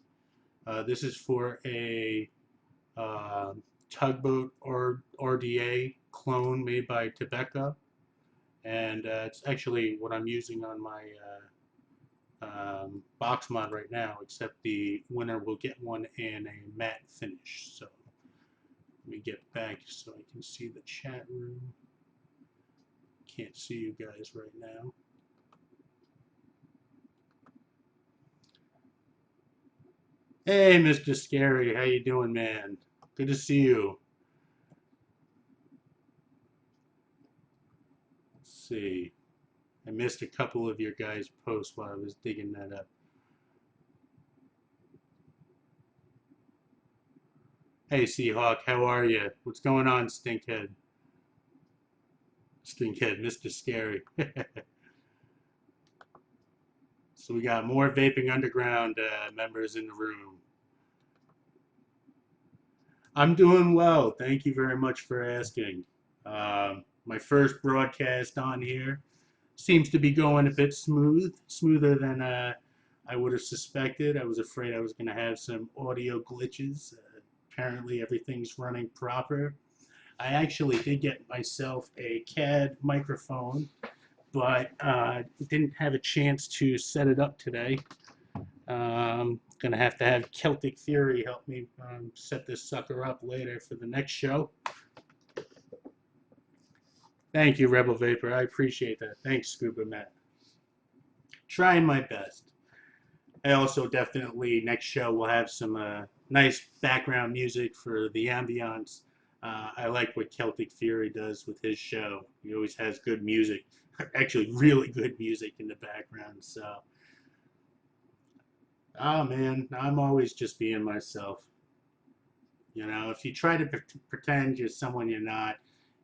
This is for a uh, tugboat or RDA clone made by Tobacco, and it's actually what I'm using on my box mod right now, except the winner will get one in a matte finish. So let me get back so I can see the chat room. Can't see you guys right now. Hey, Mr. Scary, how you doing, man? Good to see you. Let's see. I missed a couple of your guys' posts while I was digging that up. Hey, Seahawk, how are you? What's going on, Stinkhead? Stinkhead, Mr. Scary. So we got more Vaping Underground members in the room. I'm doing well. Thank you very much for asking. My first broadcast on here seems to be going a bit smoother than I would have suspected. I was afraid I was going to have some audio glitches. Apparently, everything's running proper. I actually did get myself a CAD microphone, but didn't have a chance to set it up today. Gonna have to have Celtic Fury help me set this sucker up later for the next show. Thank you, Rebel Vapor. I appreciate that. Thanks, Scuba Matt. Trying my best. I also definitely next show will have some nice background music for the ambiance. I like what Celtic Fury does with his show. He always has good music, actually really good music in the background. So, oh man, I'm always just being myself. If you try to pretend you're someone you're not,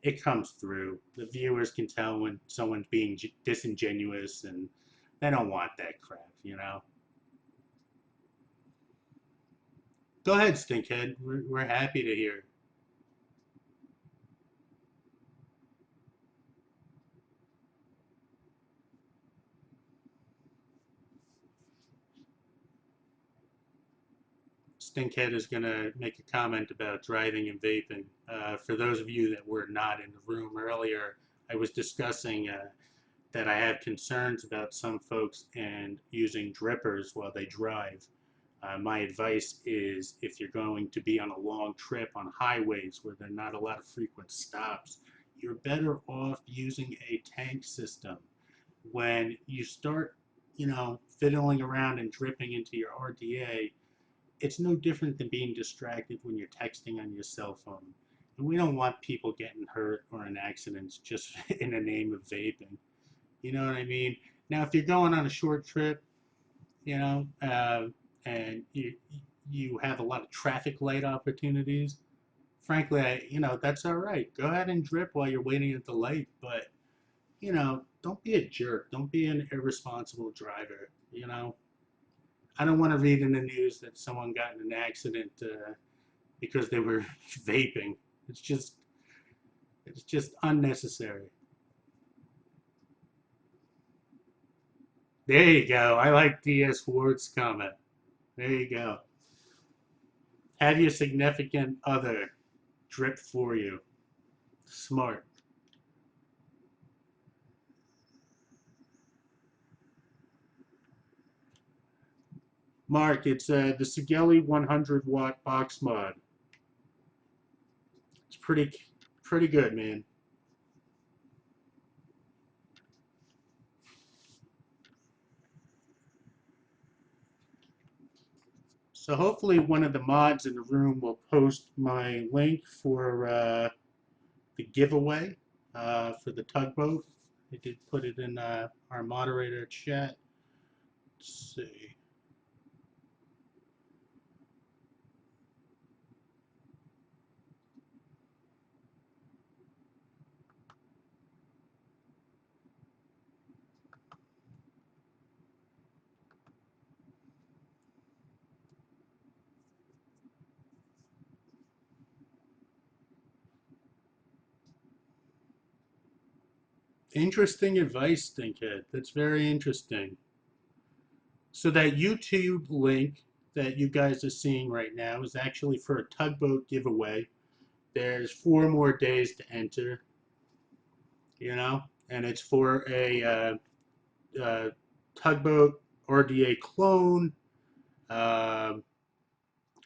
it comes through. The viewers can tell when someone's being disingenuous, and they don't want that crap. Go ahead, Stinkhead. We're happy to hear. Stinkhead is going to make a comment about driving and vaping. For those of you that were not in the room earlier, I was discussing that I have concerns about some folks and using drippers while they drive. My advice is if you're going to be on a long trip on highways where there are not a lot of frequent stops, you're better off using a tank system. when you start, fiddling around and dripping into your RDA, it's no different than being distracted when you're texting on your cell phone. And we don't want people getting hurt or in accidents just in the name of vaping. You know what I mean? Now, if you're going on a short trip, you know, and you have a lot of traffic light opportunities, frankly, that's all right. Go ahead and drip while you're waiting at the light, but don't be a jerk. Don't be an irresponsible driver. I don't want to read in the news that someone got in an accident because they were vaping. It's just, it's just unnecessary. There you go. I like DS Ward's comment. There you go. Have your significant other drip for you. Smart. Mark, it's the Sigelli 100-watt box mod. It's pretty good, man. So hopefully one of the mods in the room will post my link for the giveaway for the tugboat. I did put it in our moderator chat. Let's see. Interesting advice, Thinkhead. That's very interesting. So that YouTube link that you guys are seeing right now is actually for a tugboat giveaway. There's 4 more days to enter, and it's for a tugboat RDA clone uh,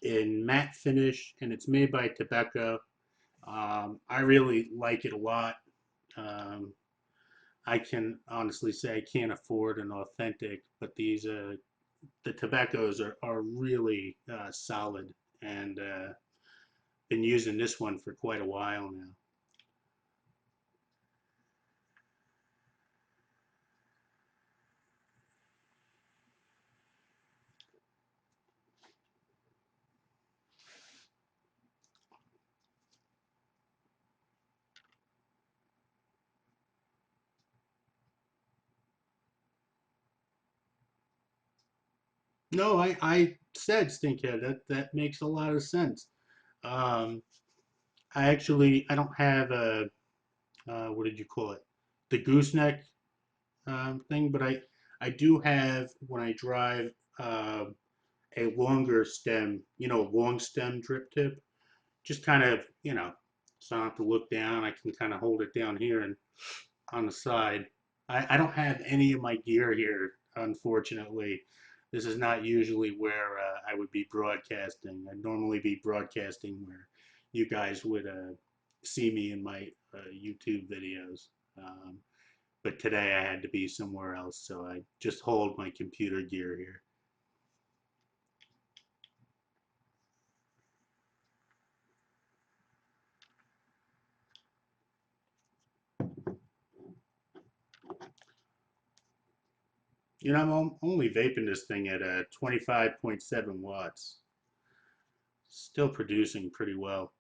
in matte finish, and it's made by Tobacco. I really like it a lot. Um, I can honestly say I can't afford an authentic, but the tobaccos are really solid, and been using this one for quite a while now. No, I said stinkhead. That makes a lot of sense. Um, I don't have a what did you call it? The gooseneck thing, but I do have when I drive uh, a longer stem, long stem drip tip. Just kind of, so I don't have to look down. I can kind of hold it down here and on the side. I don't have any of my gear here, unfortunately. This is not usually where I would be broadcasting. I'd normally be broadcasting where you guys would see me in my YouTube videos. Um, but today I had to be somewhere else, so I just hold my computer gear here. I'm only vaping this thing at 25.7 watts. Still producing pretty well.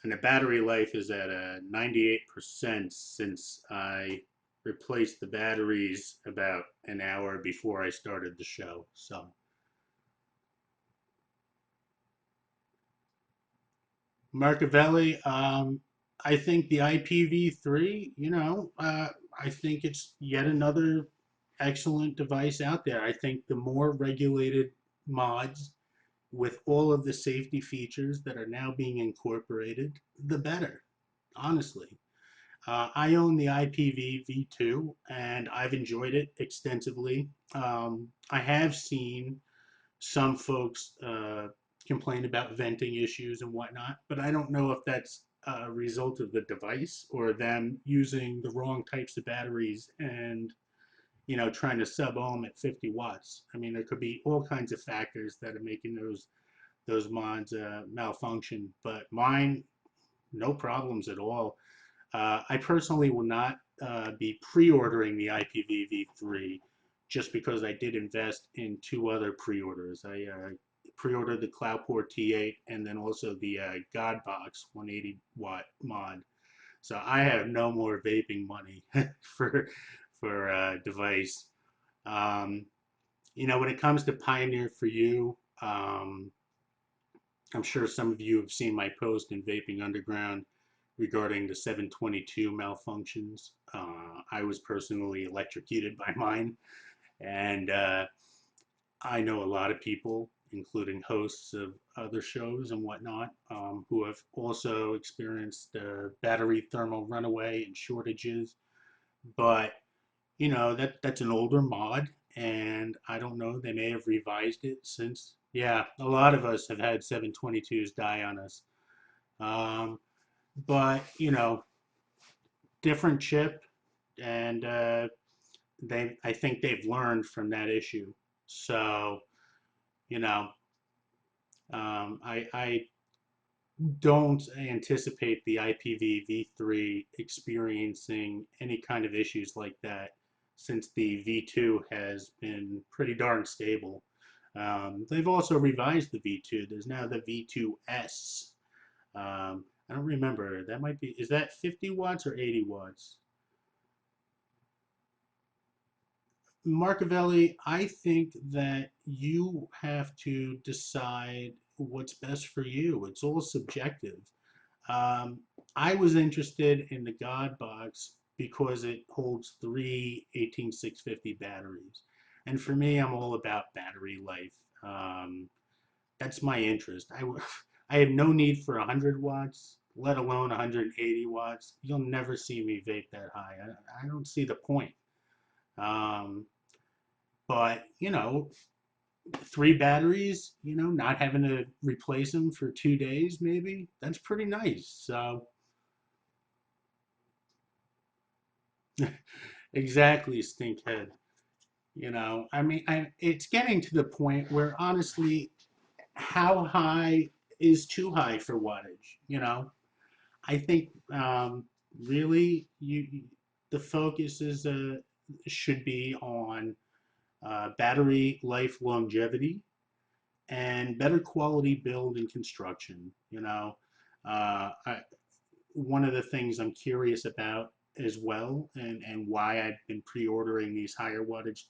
And the battery life is at 98% since I replaced the batteries about an hour before I started the show. So, Marcavelli, I think the IPv3, I think it's yet another excellent device out there. I think the more regulated mods with all of the safety features that are now being incorporated, the better, honestly. I own the IPv V2 and I've enjoyed it extensively. I have seen some folks complain about venting issues and whatnot, but I don't know if that's a result of the device or them using the wrong types of batteries and trying to sub ohm at 50 watts. I mean, there could be all kinds of factors that are making those mods malfunction, but mine, no problems at all. I personally will not be pre-ordering the IPv3 just because I did invest in two other pre-orders. I pre-ordered the Cloudport T8 and then also the Godbox 180 watt mod. So I have no more vaping money for device. Um, when it comes to Pioneer for You, I'm sure some of you have seen my post in Vaping Underground regarding the 722 malfunctions. I was personally electrocuted by mine, and I know a lot of people, including hosts of other shows and whatnot, who have also experienced battery thermal runaway and shortages. But that's an older mod, and I don't know, they may have revised it since. Yeah, a lot of us have had 722s die on us. Um, but different chip, and I think they've learned from that issue. So you know, I don't anticipate the IPv3 experiencing any kind of issues like that since the V2 has been pretty darn stable. They've also revised the V2. There's now the V2S. I don't remember. That might be, is that 50 watts or 80 watts? Marcavelli, I think that you have to decide what's best for you. It's all subjective. Um, I was interested in the God box because it holds three 18650 batteries. And for me, I'm all about battery life. That's my interest. I have no need for 100 watts, let alone 180 watts. You'll never see me vape that high. I don't see the point. Um, but, three batteries, not having to replace them for 2 days, maybe, that's pretty nice. So, exactly, stinkhead. I mean, it's getting to the point where honestly, how high is too high for wattage? I think really the focus should be on battery life longevity and better quality build and construction. One of the things I'm curious about as well, and why I've been pre-ordering these higher wattage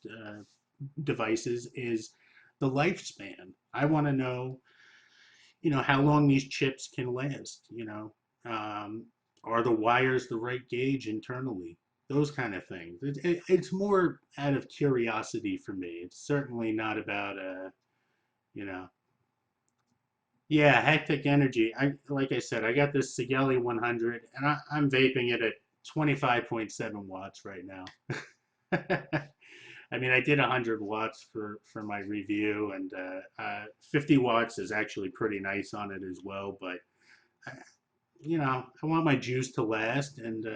devices is the lifespan. I want to know, how long these chips can last. Um, are the wires the right gauge internally? Those kind of things. It's more out of curiosity for me. It's certainly not about you know, yeah, hectic energy. Like I said, I got this Sigelli 100, and I'm vaping it at 25.7 watts right now. I mean, I did 100 watts for my review, and 50 watts is actually pretty nice on it as well. But uh, I want my juice to last, and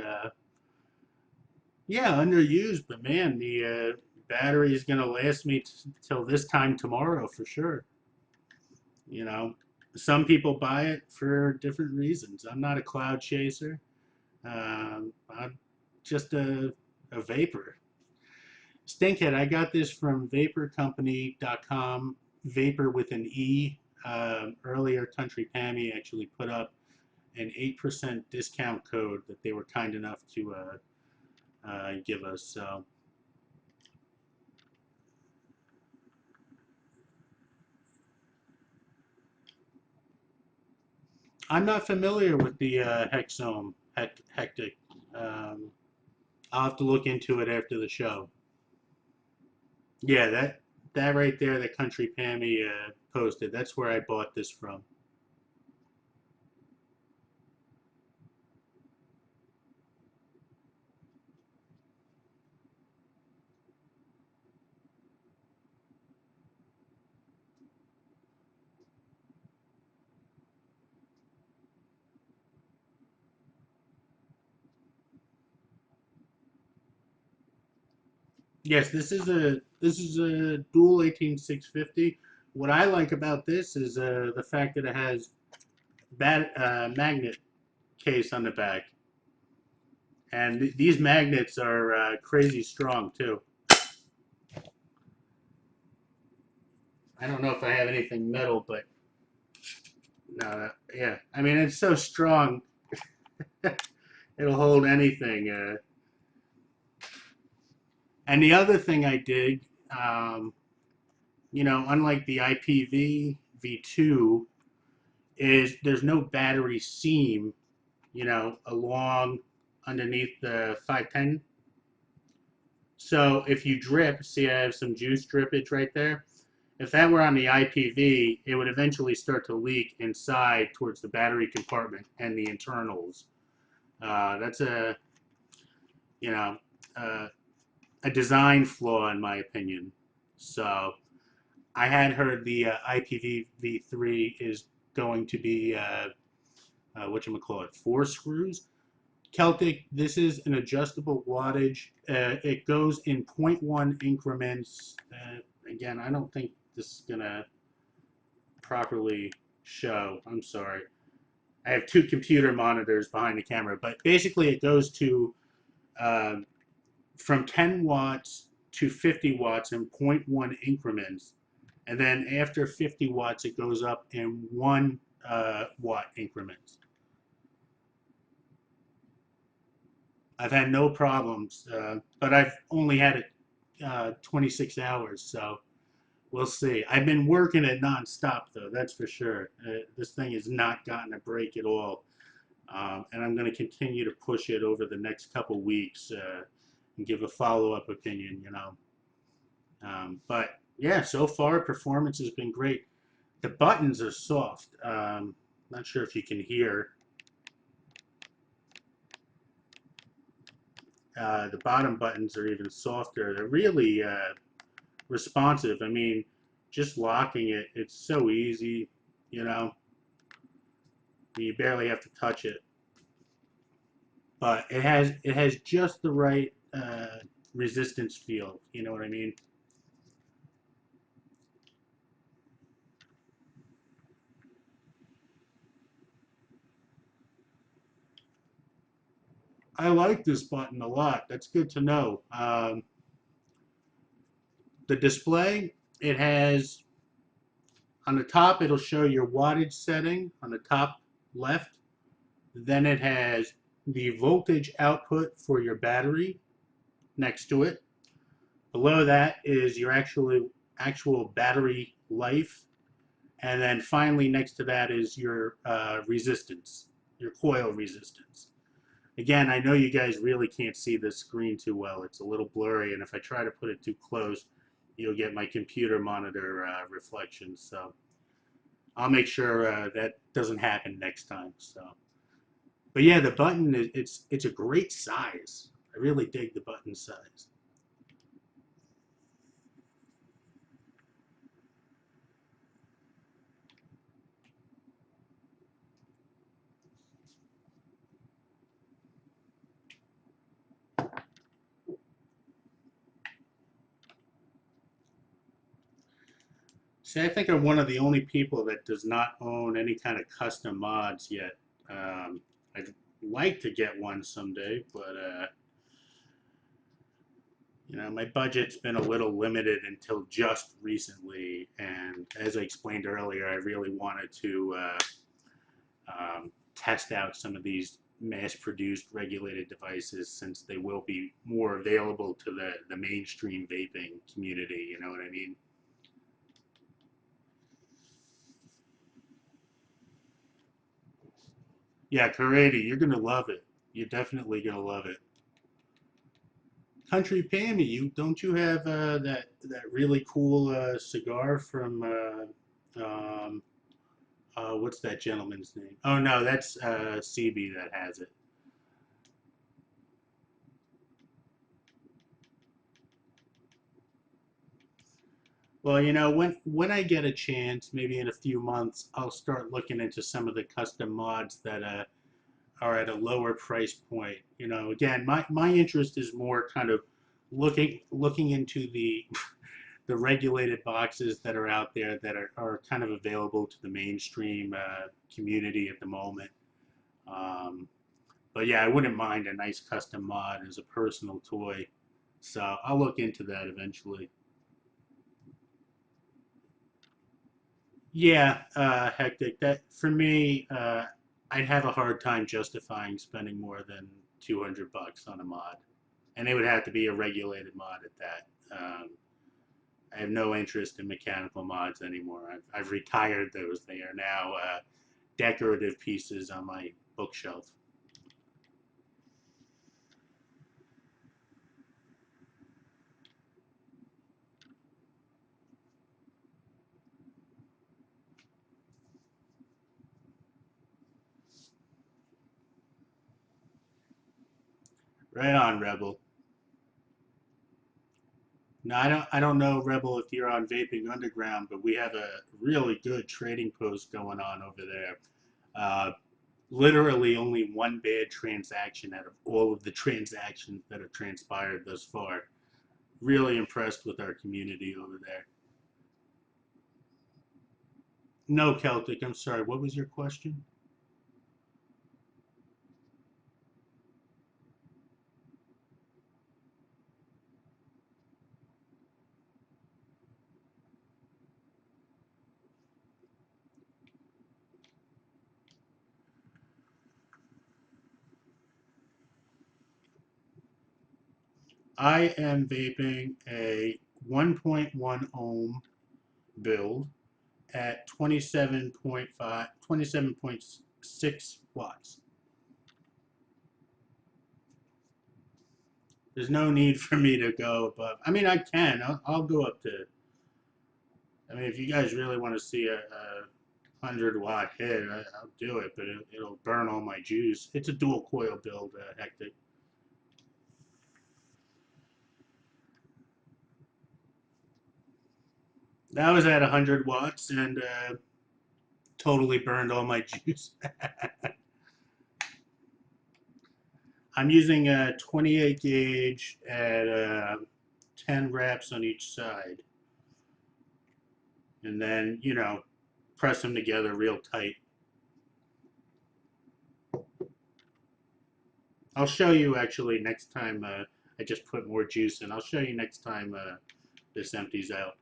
yeah, underused. But man, the battery is gonna last me till this time tomorrow for sure. You know, some people buy it for different reasons. I'm not a cloud chaser. I'm just a vapor. Stinkhead, I got this from vaporcompany.com, vapor with an E. Earlier, Country Pammy actually put up an 8% discount code that they were kind enough to give us. So I'm not familiar with the Hexome, Hectic. Um, I'll have to look into it after the show. Yeah, that right there, that Country Pammy posted. That's where I bought this from. Yes, this is a dual 18650. What I like about this is the fact that it has magnet case on the back, and these magnets are crazy strong too. I don't know if I have anything metal, but no, yeah. I mean, it's so strong, it'll hold anything. And the other thing I dig, um, unlike the IPV V2, is there's no battery seam, along underneath the 510. So if you drip, see I have some juice drippage right there. If that were on the IPV, it would eventually start to leak inside towards the battery compartment and the internals. That's you know, uh, a design flaw in my opinion. So I had heard the IPV V3 is going to be whatchamacallit, 4 screws. Celtic, this is an adjustable wattage. It goes in zero point 0.1 increments. Again, I don't think this is going to properly show. I'm sorry. I have 2 computer monitors behind the camera, but basically it goes to uh, from 10 watts to 50 watts in zero point 0.1 increments. And then after 50 watts, it goes up in 1 watt increments. I've had no problems, but I've only had it 26 hours, so we'll see. I've been working it nonstop, though, that's for sure. This thing has not gotten a break at all, and I'm going to continue to push it over the next couple weeks and give a follow-up opinion, but yeah, so far performance has been great. The buttons are soft. Not sure if you can hear. The bottom buttons are even softer. They're really responsive. I mean, just locking it, it's so easy, you know. You barely have to touch it, but it has just the right resistance field. You know what I mean? I like this button a lot. That's good to know. The display, it has on the top, it'll show your wattage setting on the top left. Then it has the voltage output for your battery next to it. Below that is your actual battery life. And then finally next to that is your resistance, your coil resistance. Again, I know you guys really can't see this screen too well. It's a little blurry, and if I try to put it too close, you'll get my computer monitor reflections. So I'll make sure that doesn't happen next time. So, but yeah, the button it's a great size. I really dig the button size. See, I think I'm one of the only people that does not own any kind of custom mods yet. I'd like to get one someday, but my budget's been a little limited until just recently. And as I explained earlier, I really wanted to test out some of these mass-produced regulated devices since they will be more available to the mainstream vaping community. You know what I mean? Yeah, Karate, you're gonna love it. You're definitely gonna love it. Country Pammy, you have that really cool cigar from what's that gentleman's name? Oh no, that's CB that has it. Well, when I get a chance, maybe in a few months, I'll start looking into some of the custom mods that are at a lower price point. Again, my interest is more kind of looking into the regulated boxes that are out there that are kind of available to the mainstream community at the moment. Um, but yeah, I wouldn't mind a nice custom mod as a personal toy. So I'll look into that eventually. Yeah, hectic. That for me, I'd have a hard time justifying spending more than $200 on a mod, and it would have to be a regulated mod at that. I have no interest in mechanical mods anymore. I've retired those. They are now decorative pieces on my bookshelf. Right on, Rebel. Now I don't know, Rebel, if you're on Vaping Underground, but we have a really good trading post going on over there. Uh, Literally only one bad transaction out of all of the transactions that have transpired thus far. Really impressed with our community over there. No, Celtic, I'm sorry. What was your question? I am vaping a 1.1 ohm build at 27.5, 27.6 watts. There's no need for me to go above. I mean, I can. I'll go up to. I mean, if you guys really want to see a 100-watt hit, I'll do it, but it'll burn all my juice. It's a dual coil build, hectic. That was at 100 watts and totally burned all my juice. I'm using a 28 gauge at 10 wraps on each side, and then press them together real tight. I'll show you actually next time. I just put more juice in. I'll show you next time this empties out.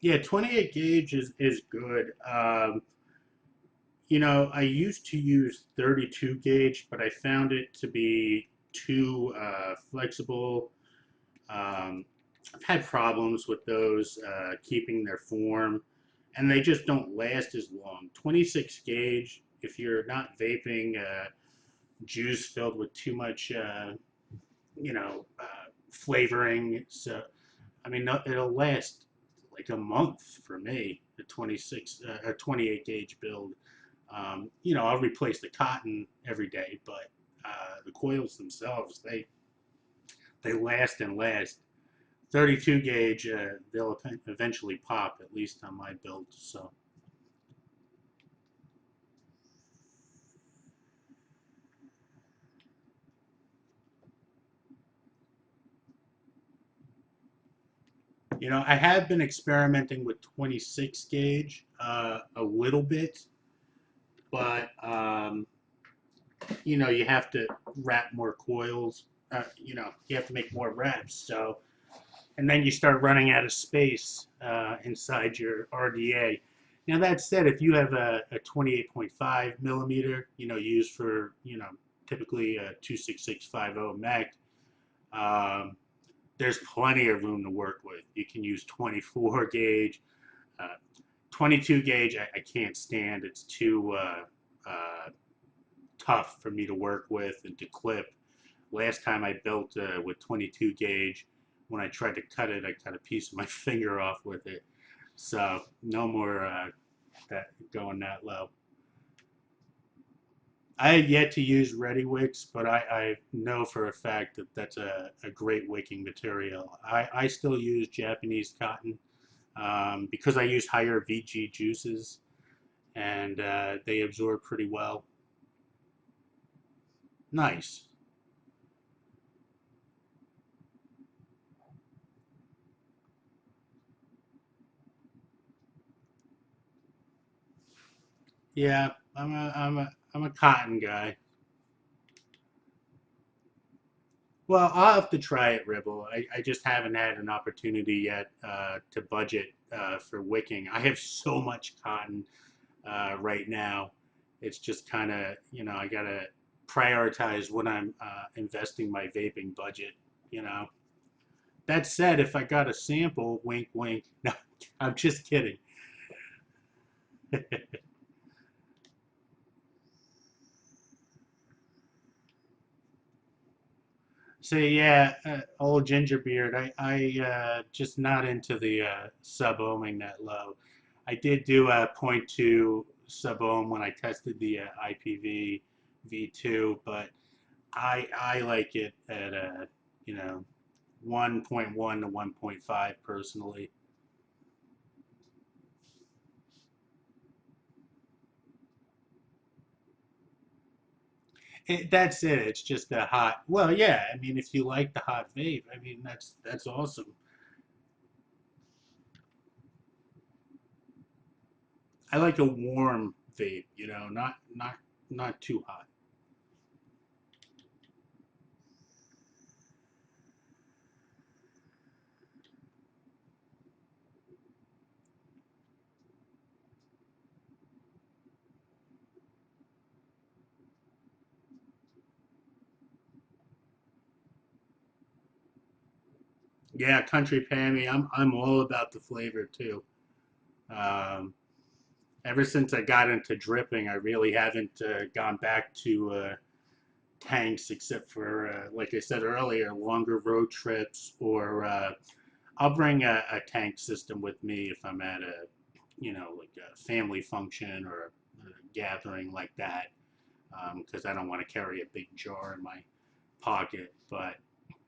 Yeah, 28 gauge is good. I used to use 32 gauge, but I found it to be too flexible. Um, I've had problems with those keeping their form, and they just don't last as long. 26 gauge, if you're not vaping juice filled with too much, flavoring, so I mean, no, it'll last like a month for me. The 26, a 28 gauge build. I'll replace the cotton every day, but the coils themselves, they last and last. 32 gauge, they'll eventually pop, at least on my build. So, I have been experimenting with 26 gauge a little bit, but you have to wrap more coils. You have to make more wraps. So, and then you start running out of space inside your RDA. Now that said, if you have a 28.5 millimeter, used for typically a 26650 mech, um, there's plenty of room to work with. You can use 24 gauge, uh, 22 gauge. I can't stand. It's too tough for me to work with and to clip. Last time I built with 22 gauge, when I tried to cut it, I cut a piece of my finger off with it. So no more that going that low. I had yet to use ReadyWicks, but I know for a fact that that's a great wicking material. I still use Japanese cotton because I use higher VG juices and they absorb pretty well. Nice. Yeah, I'm a cotton guy. Well, I'll have to try it, Ribble. I just haven't had an opportunity yet to budget for wicking. I have so much cotton right now. It's just kind of, I got to prioritize when I'm investing my vaping budget, you know. That said, if I got a sample, wink, wink. No, I'm just kidding. So yeah, old ginger beard. I just not into the sub ohming that low. I did do a point 0.2 sub ohm when I tested the IPV V2, but I like it at you know 1.1 to 1.5 personally. That's it. It's just a hot. Well, yeah. I mean, if you like the hot vape, I mean that's awesome. I like a warm vape. Not too hot. Yeah, country Pammy. I'm all about the flavor too. Um, Ever since I got into dripping, I really haven't gone back to tanks except for, like I said earlier, longer road trips, or I'll bring a tank system with me if I'm at like a family function or a gathering like that, because I don't want to carry a big jar in my pocket. But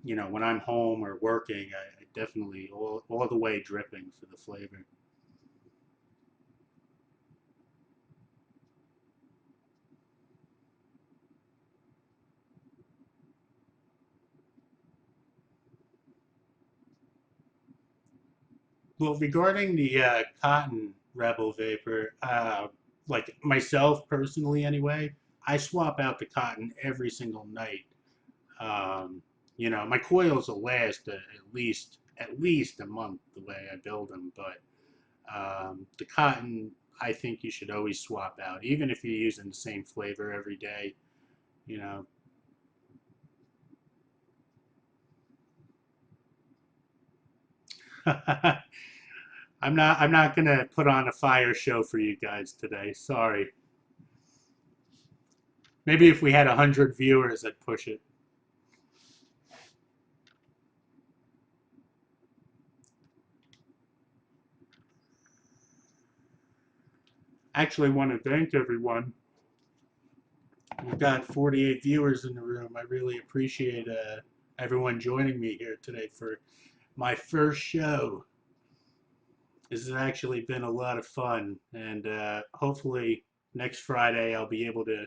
when I'm home or working, I definitely all the way dripping for the flavor. Well, regarding the cotton Rebel vapor, like myself personally, anyway, I swap out the cotton every single night. Um, my coils will last at least a month the way I build them, but the cotton, I think you should always swap out, even if you're using the same flavor every day. You know, I'm not gonna put on a fire show for you guys today. Sorry. Maybe if we had 100 viewers, I'd push it. Actually, want to thank everyone. We've got 48 viewers in the room. I really appreciate everyone joining me here today for my first show. This has actually been a lot of fun, and hopefully next Friday I'll be able to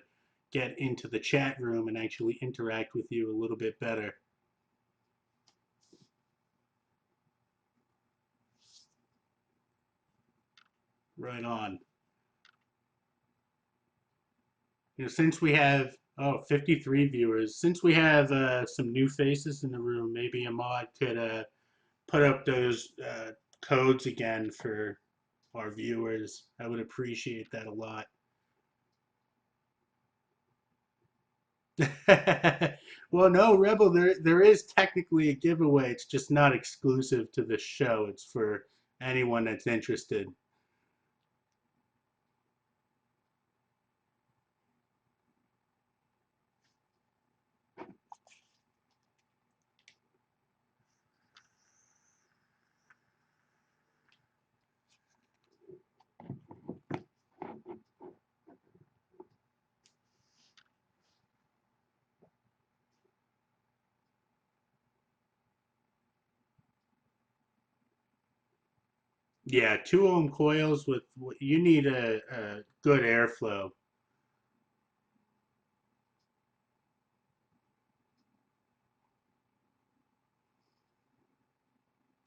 get into the chat room and actually interact with you a little bit better. Right on. Since we have 53 viewers, since we have some new faces in the room, maybe Ahmad could put up those codes again for our viewers. I would appreciate that a lot. Well, no, Rebel, there is technically a giveaway. It's just not exclusive to the show. It's for anyone that's interested. Yeah, 2 ohm coils with you need a good airflow.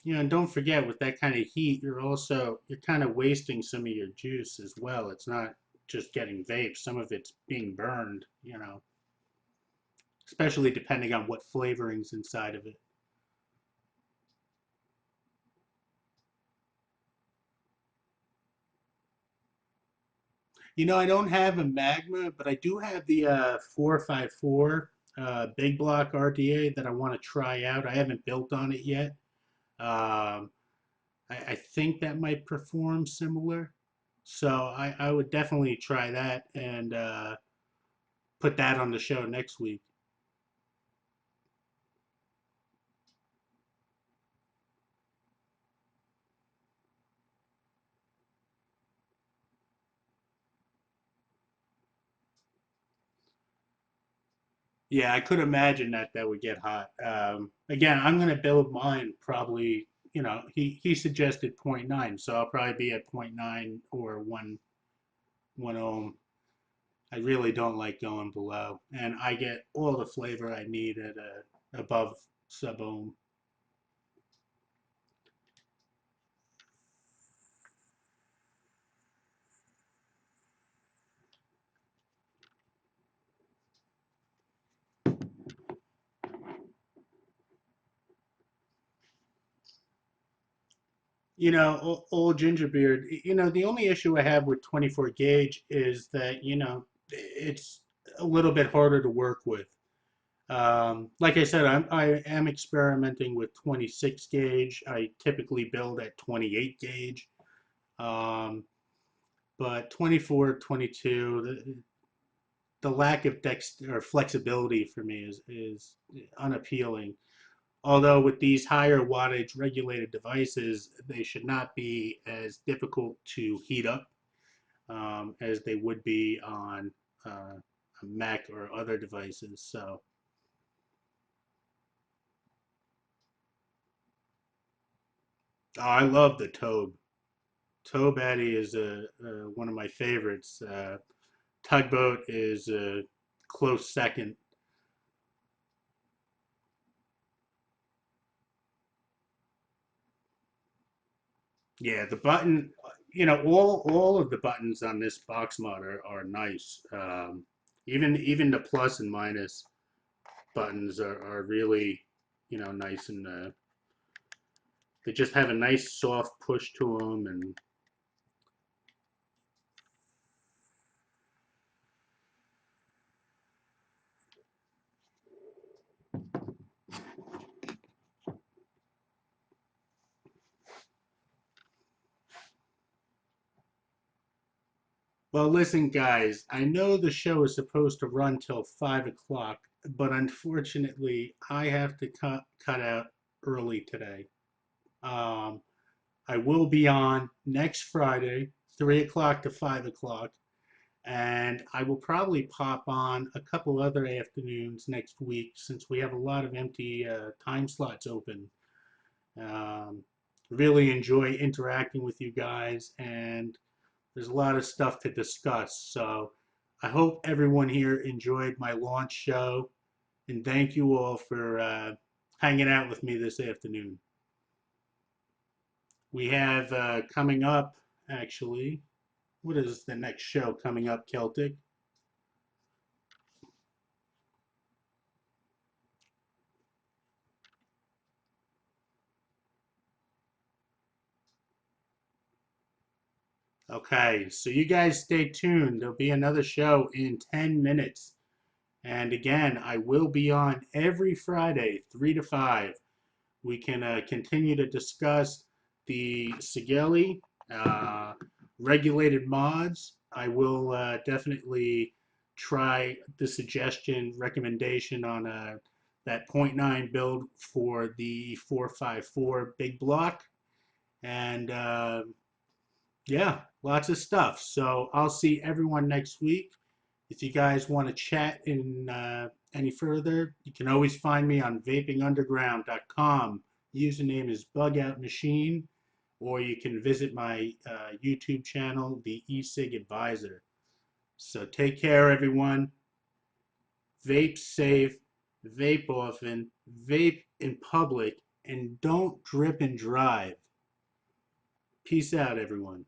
And don't forget with that kind of heat, you're kind of wasting some of your juice as well. It's not just getting vape; some of it's being burned. Especially depending on what flavorings inside of it. I don't have a Magma, but I do have the 454 big block RDA that I want to try out. I haven't built on it yet. Um, I think that might perform similar. So I would definitely try that and put that on the show next week. Yeah, I could imagine that that would get hot. Again, I'm going to build mine probably. He suggested zero point 0.9, so I'll probably be at zero point 0.9 or one ohm. I really don't like going below, and I get all the flavor I need at above sub ohm. Old Gingerbeard. The only issue I have with 24 gauge is that it's a little bit harder to work with. Like I said, I am experimenting with 26 gauge. I typically build at 28 gauge. Um, but 24, 22, the lack of dex or flexibility for me is unappealing. Although with these higher wattage regulated devices, they should not be as difficult to heat up as they would be on a Mac or other devices. So I love the Tobe. Tobe Addy is one of my favorites. Tugboat is a close second. Yeah, the button, all of the buttons on this box mod are nice. Even the plus and minus buttons are really, nice and they just have a nice soft push to them. And well, listen, guys, I know the show is supposed to run till 5 o'clock, but unfortunately, I have to cut out early today. Um, I will be on next Friday, 3 o'clock to 5 o'clock, and I will probably pop on a couple other afternoons next week since we have a lot of empty time slots open. Um, really enjoy interacting with you guys, and there's a lot of stuff to discuss. So I hope everyone here enjoyed my launch show, and thank you all for hanging out with me this afternoon. We have coming up, actually, what is the next show coming up, Celtic? Okay, so you guys stay tuned. There'll be another show in 10 minutes. And again, I will be on every Friday, 3 to 5. We can continue to discuss the Sigeli uh, regulated mods. I will definitely try the suggestion recommendation on that zero point 0.9 build for the 454 big block. And yeah, lots of stuff. So I'll see everyone next week. If you guys want to chat in any further, you can always find me on vapingunderground.com. Username is BugOut Machine. or you can visit my YouTube channel, the Ecig Advisor. So take care, everyone. Vape safe, vape often, vape in public, and don't drip and drive. Peace out, everyone.